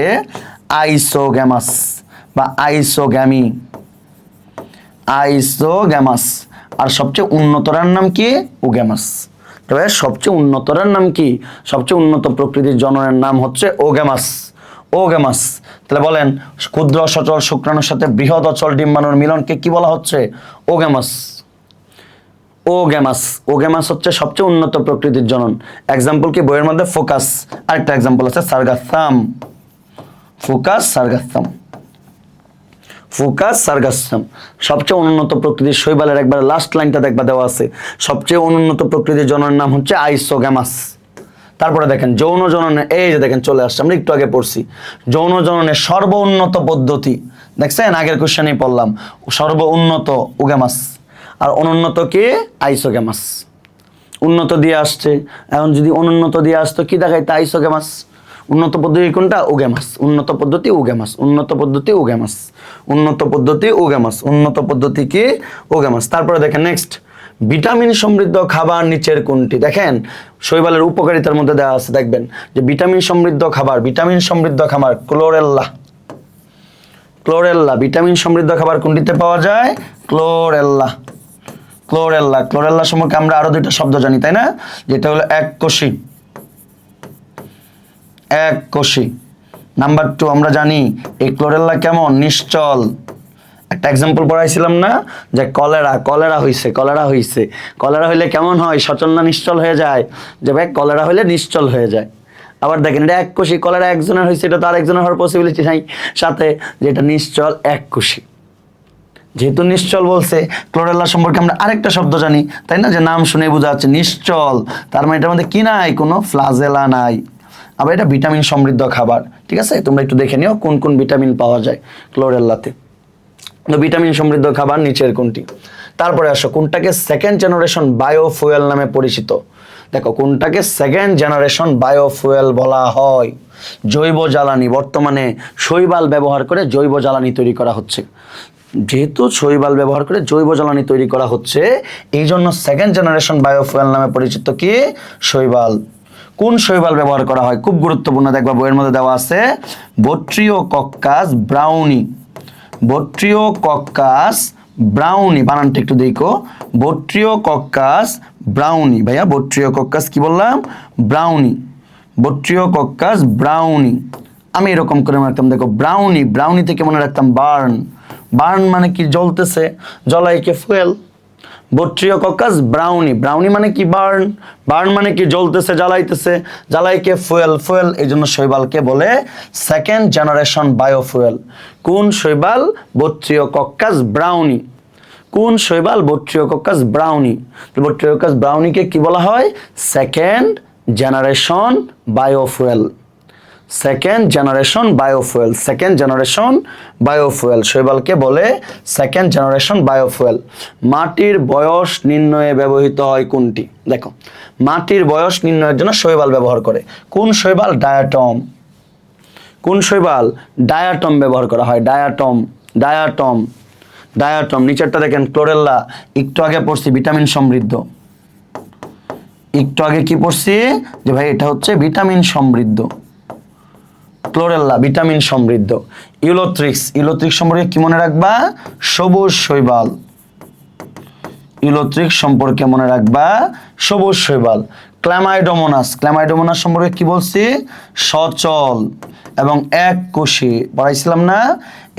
আইসোগ্যামাস বা আইসোগ্যামি। আইসোগ্যামাস। আর সবচেয়ে উন্নতরার নাম কি? ওগ্যামাস। তবে সবচেয়ে উন্নতরার নাম কি? সবচেয়ে উন্নত প্রকৃতির জননের নাম হচ্ছে ওগ্যামাস। ওগ্যামাস। তাহলে বলেন, ক্ষুদ্র সচল শুক্রাণুর সাথে বৃহৎ অচল ডিম্বাণুর মিলনকে কি বলা হচ্ছে? ওগ্যামাস। ওগ্যামাস। ওগ্যামাস হচ্ছে সবচেয়ে উন্নত প্রকৃতির জনন। এক্সাম্পল কি? বইয়ের মধ্যে ফোকাস। আরেকটা এক্সাম্পল আছে সার্গাস্থাম। ফোকাস, সার্গাস্থাম। ফোকাস, সার্গাস্থাম। সবচেয়ে অনুন্নত প্রকৃতির শৈবালের একবার লাস্ট লাইনটা দেখবা দেওয়া আছে, সবচেয়ে অনুন্নত প্রকৃতির জননের নাম হচ্ছে আইসোগ্যামাস। তারপরে দেখেন যৌন জননের, এই যে দেখেন চলে আসছে, আমরা একটু আগে পড়ছি যৌন জননের সর্বোন্নত পদ্ধতি। দেখছেন আগের কোশ্চেনেই পড়লাম, সর্বোন্নত ওগ্যামাস, আর অনুন্নত কি? আইসোগ্যামাস। উন্নত দিয়ে আসছে, এখন যদি অনুন্নত দিয়ে আসতো কি দেখাইতো? আইসোগ্যামাস। উন্নত পদ্ধতি কোনটা? ওগ্যামাস। উন্নত পদ্ধতি ওগ্যামাস। উন্নত পদ্ধতি ওগ্যামাস। উন্নত পদ্ধতি ওগ্যামাস। উন্নত পদ্ধতি কি? ওগ্যামাস। তারপরে দেখেন নেক্সট, ভিটামিন সমৃদ্ধ খাবার নিচের কোনটি? দেখেন শৈবালের উপকারিতার মধ্যে দেওয়া আছে, দেখবেন যে ভিটামিন সমৃদ্ধ খাবার, ভিটামিন সমৃদ্ধ খাবার ক্লোরেল্লা। ক্লোরেল্লা। ভিটামিন সমৃদ্ধ খাবার কোনটিতে পাওয়া যায়? ক্লোরেল্লা। ক্লোরেল্লা। ক্লোরেল্লা সম্পর্কে আমরা আরো দুইটা শব্দ জানি, তাই না? যেটা হলো এককোষী। এককোষী। নাম্বার 2 আমরা জানি এই ক্লোরেল্লা কেমন? নিশ্চল। একটা এক্সাম্পল পড়াইছিলাম না যে কলেরা, কলেরা হইছে, কলেরা হইছে। কলেরা হইলে কেমন হয়? সচল না নিশ্চল হয়ে যায়? যে ভাই কলেরা হইলে নিশ্চল হয়ে যায়। আবার দেখেন এটা এককোষী, কলেরা একজনের হয়েছে, এটা তো আরেকজনের হওয়ার পসিবিলিটি নাই সাথে, যেটা নিশ্চল এককোষী। যেহেতু নিশ্চল বলছে, ক্লোরেল্লা সম্পর্কে আমরা আরেকটা শব্দ জানি, তাই না, যে নাম শুনে বোঝা যাচ্ছে নিশ্চল, তার মানে এটার মধ্যে কি নাই, কোনো ফ্লাজেলা নাই। আবার এটা ভিটামিন সমৃদ্ধ খাবার, ঠিক আছে, তোমরা একটু দেখে নিও কোন কোন ভিটামিন পাওয়া যায় ক্লোরেল্লাতে। তো ভিটামিন সমৃদ্ধ খাবার নিচের কোনটি? তারপরে আসো, কোনটাকে সেকেন্ড জেনারেশন বায়োফুয়েল নামে পরিচিত? দেখো, কোনটাকে সেকেন্ড জেনারেশন বায়োফুয়েল বলা হয়? জৈব জ্বালানি, বর্তমানে শৈবাল ব্যবহার করে জৈব জ্বালানি তৈরি করা হচ্ছে। যেহেতু শৈবাল ব্যবহার করে জৈব জ্বালানি তৈরি করা হচ্ছে, এই জন্য সেকেন্ড জেনারেশন বায়োফুয়েল নামে পরিচিত কি? শৈবাল। কোন শৈবাল ব্যবহার করা হয়? খুব গুরুত্বপূর্ণ, দেখবা বইয়ের মধ্যে দেওয়া আছে বট্রিওকক্কাস ব্রাউনি। বট্রিওকক্কাস ব্রাউনি, বানানটা একটু দেখো, বট্রিওকক্কাস ব্রাউনি। ভাইয়া বট্রিওকক্কাস কি বললাম? ব্রাউনি। বট্রিওকক্কাস ব্রাউনি। আমি এরকম করে মনে রাখতাম, দেখো ব্রাউনি, ব্রাউনি থেকে মনে রাখতাম বার্ন। বার্ন মানে কি? জ্বলতেছে, জ্বলাইকে ফুয়েল। বট্রিওকক্কাস ব্রাউনি, ব্রাউনি মানে কি? বার্ন। বার্ন মানে কি? জ্বলতেছে, জ্বালাইতেছে, জ্বালাইকে ফুয়েল, ফুয়েল। এই জন্য শৈবালকে বলে সেকেন্ড জেনারেশন বায়োফুয়েল। কোন শৈবাল? Botryococcus braunii. কোন শৈবাল? Botryococcus braunii. বট্রিওকক্কাস ব্রাউনিকে কি বলা হয়? Second generation biofuel. Second generation biofuel, second generation biofuel, শৈবালকে বলে সেকেন্ড জেনারেশন বায়োফুয়েল। মাটির বয়স নির্ণয়ে ব্যবহৃত হয় কোনটি? দেখো, মাটির বয়স নির্ণয়ের জন্য শৈবাল ব্যবহার করে। কোন শৈবাল? ডায়াটম। কোন শৈবাল? ডায়াটম ব্যবহার করা হয়, ডায়াটম, ডায়াটম, ডায়াটম। নিচেরটা দেখেন ক্লোরেল্লা, একটু আগে পড়ছি ভিটামিন সমৃদ্ধ। একটু আগে কি পড়ছি? যে ভাই এটা হচ্ছে ভিটামিন সমৃদ্ধ। ক্লোরেল্লা ভিটামিন সমৃদ্ধ। ইউলোথ্রিক্স, ইউলোথ্রিক্স সম্পর্কে কি মনে রাখবা? সবুজ শৈবাল। ইউলোথ্রিক্স সম্পর্কে মনে রাখবা সবুজ শৈবাল। ক্ল্যামাইডোমোনাস, ক্ল্যামাইডোমোনাস সম্পর্কে কি বলছি? সচল এবং এক কোষী, পড়াইছিলাম না?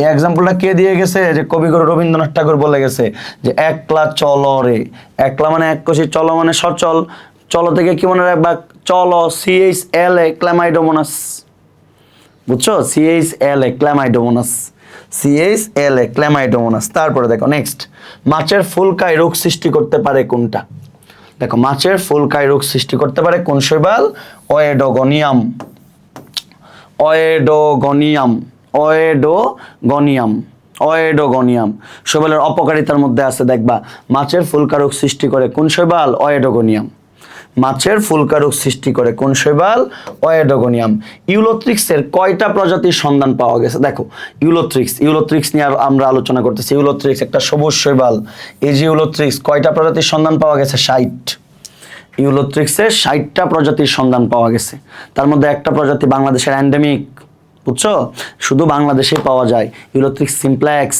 এই এক্সাম্পলটা কে দিয়ে গেছে? যে কবিগুরু রবীন্দ্রনাথ ঠাকুর বলে গেছে যে একলা চল রে। একলা মানে এক কোষী, চল মানে সচল। চল থেকে কি মনে রাখবা? চল, CHLA, ক্ল্যামাইডোমোনাস। বুঝছো? CHLA, Chlamydomonas. CHLA, Chlamydomonas. তারপরে দেখো নেক্সট, মাছের ফুলকায় রোগ সৃষ্টি করতে পারে কোনটা? দেখো, মাছের ফুলকায় রোগ সৃষ্টি করতে পারে কোন শৈবাল? ওয়েডোগনিয়াম। ওয়েডোগনিয়াম, ওয়েডোগনিয়াম, ওয়েডোগনিয়াম। শৈবালের অপকারিতার মধ্যে আছে, দেখবা মাছের ফুলকা রোগ সৃষ্টি করে কোন শৈবাল? ওয়েডোগনিয়াম। মাছের ফুলকা রোগ সৃষ্টি করে কোন শৈবাল? ওয়েডোগনিয়াম। ইউলোথ্রিক্সের কয়টা প্রজাতির সন্ধান পাওয়া গেছে? দেখো, ইউলোথ্রিক্স, ইউলোথ্রিক্স নিয়ে আমরা আলোচনা করতেছি। ইউলোথ্রিক্স একটা সবুজ শৈবাল। এই যে ইউলোথ্রিক্স, কয়টা প্রজাতির সন্ধান পাওয়া গেছে? 60। ইউলোথ্রিক্সের 60টা প্রজাতির সন্ধান পাওয়া গেছে। তার মধ্যে একটা প্রজাতি বাংলাদেশের এন্ডেমিক, বুঝছো? শুধু বাংলাদেশেই পাওয়া যায়। ইউলোথ্রিক্স সিমপ্লেক্স,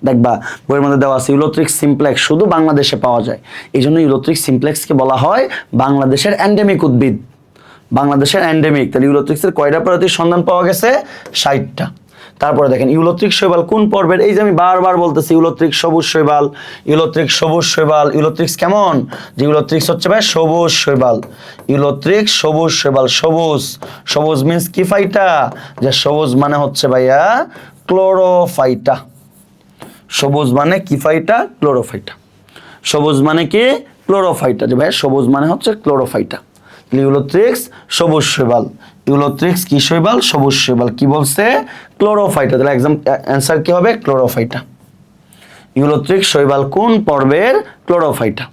দেখবা বইয়ের মধ্যে দেওয়া আছে ইউলোথ্রিক্স সিমপ্লেক্স শুধু বাংলাদেশে পাওয়া যায়। এই জন্য ইউলোথ্রিক্স সিমপ্লেক্সকে বলা হয় বাংলাদেশের এন্ডেমিক উদ্ভিদ। বাংলাদেশের এন্ডেমিক। তাহলে ইউলোথ্রিক্সের কয়টা প্রজাতির সন্ধান পাওয়া গেছে? 60টা। তারপরে দেখেন ইউলোথ্রিক্স শৈবাল কোন পর্বের? এই যে আমি বারবার বলতেছি ইউলোথ্রিক্স সবুজ শৈবাল, ইউলোথ্রিক্স সবুজ শৈবাল। ইউলোথ্রিক্স কেমন? যে ইউলোথ্রিক্স হচ্ছে ভাই সবুজ শৈবাল। ইউলোথ্রিক্স সবুজ শৈবাল, সবুজ। সবুজ মিন্স কি ফাইটা? যে সবুজ মানে হচ্ছে ভাইয়া ক্লোরোফাইটা। সবুজ মানে কি ফাইটা? ক্লোরোফাইটা। সবুজ মানে কি? ক্লোরোফাইটা। যে ভাই সবুজ মানে হচ্ছে ক্লোরোফাইটা। ইউলোথ্রিক্স সবুজ শৈবাল। ইউলোথ্রিক্স কি শৈবাল? সবুজ শৈবাল। কি বলছে? ক্লোরোফাইটা। তাহলে এক্সাম অ্যান্সার কি হবে? ক্লোরোফাইটা। ইউলোথ্রিক্স শৈবাল কোন পর্বের? ক্লোরোফাইটা।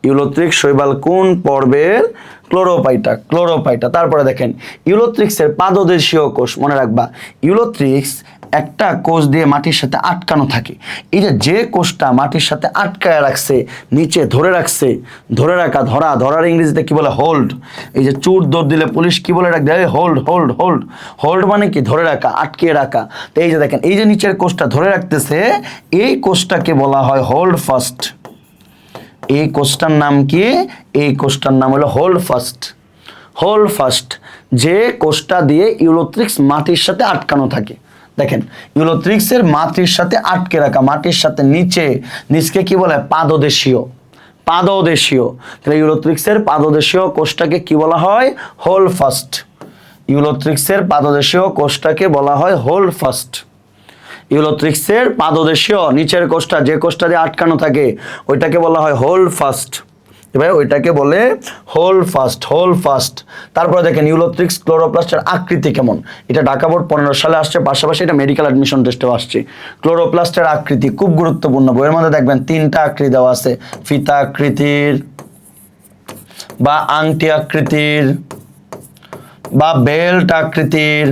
ইউলোথ্রিক্স শৈবাল কোন পর্বের? ক্লোরোফাইটা, ক্লোরোফাইটা। তারপরে দেখেন ইউলোথ্রিক্সের পাদদেশীয় কোষ, মনে রাখবা ইউলোথ্রিক্স একটা কোষ দিয়ে মাটির সাথে আটকানো থাকে। এই যে কোষটা মাটির সাথে আটকায় রাখছে, নিচে ধরে রাখছে, ধরে রাখা, ধরা, ধরার ইংরেজিতে কি বলে? হোল্ড। এই যে চোর দৌড় দিলে পুলিশ কি বলে রাখবে? Hold, hold, hold. হোল্ড মানে কি? ধরে রাখা, আটকিয়ে রাখা। তো এই যে দেখেন এই যে নিচের কোষটা ধরে রাখতেছে, এই কোষটাকে বলা হয় হোল্ড ফাস্ট। এই কোষটার নাম কি? এই কোষটার নাম হলো হোল্ড ফাস্ট। হোল্ড ফাস্ট, যে কোষটা দিয়ে ইউলোথ্রিক্স মাটির সাথে আটকানো থাকে। দেখেন ইউলোথ্রিক্সের মাটির সাথে আটকে রাখা, মাটির সাথে নিচকে কি বলে? পাদদেশীয়। পাদদেশীয়। তাহলে ইউলোথ্রিক্সের পাদদেশীয় কোষটাকে কি বলা হয়? Hold fast. ইউলোথ্রিক্সের পাদদেশীয় কোষটাকে বলা হয় হোল্ড ফাস্ট। ইউলোথ্রিক্সের পাদদেশীয় নিচের কোষটা, যে কোষটা দিয়ে আটকানো থাকে ওইটাকে বলা হয় হোল্ড ফাস্ট। এবার ওইটাকে বলে হোল্ড ফাস্ট। তারপরে দেখেন ইউলোথ্রিক্স ক্লোরোপ্লাস্টের আকৃতি কেমন, এটা ঢাকা বোর্ড 15 সালে আসছে, পাশাপাশি এটা মেডিকেল অ্যাডমিশন টেস্টেও আসছে। ক্লোরোপ্লাস্টের আকৃতি খুব গুরুত্বপূর্ণ, বইয়ের মধ্যে দেখবেন 3টা আকৃতি দেওয়া আছে, ফিতা আকৃতির বা আংটি আকৃতির বা বেল্ট আকৃতির।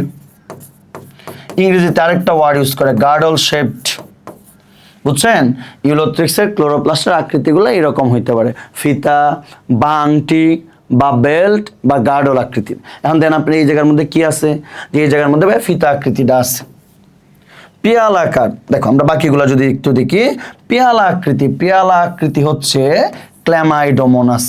ইংরেজিতে আরেকটা ওয়ার্ড ইউজ করে গার্ডল শেপড, বুঝছেন? ইউলোথ্রিক্সের ক্লোরোপ্লাস্টের আকৃতিগুলো এরকম হইতে পারে, ফিতা বা আংটি বা বেল্ট বা গার্ডল আকৃতির। এখন দেন আপনি এই জায়গার মধ্যে কি আছে, যে এই জায়গার মধ্যে ভাই ফিতা আকৃতিটা আছে। পেয়ালাকার, দেখো আমরা বাকিগুলো যদি একটু দেখি, পেয়ালা আকৃতি হচ্ছে ক্ল্যামাইডোমোনাস।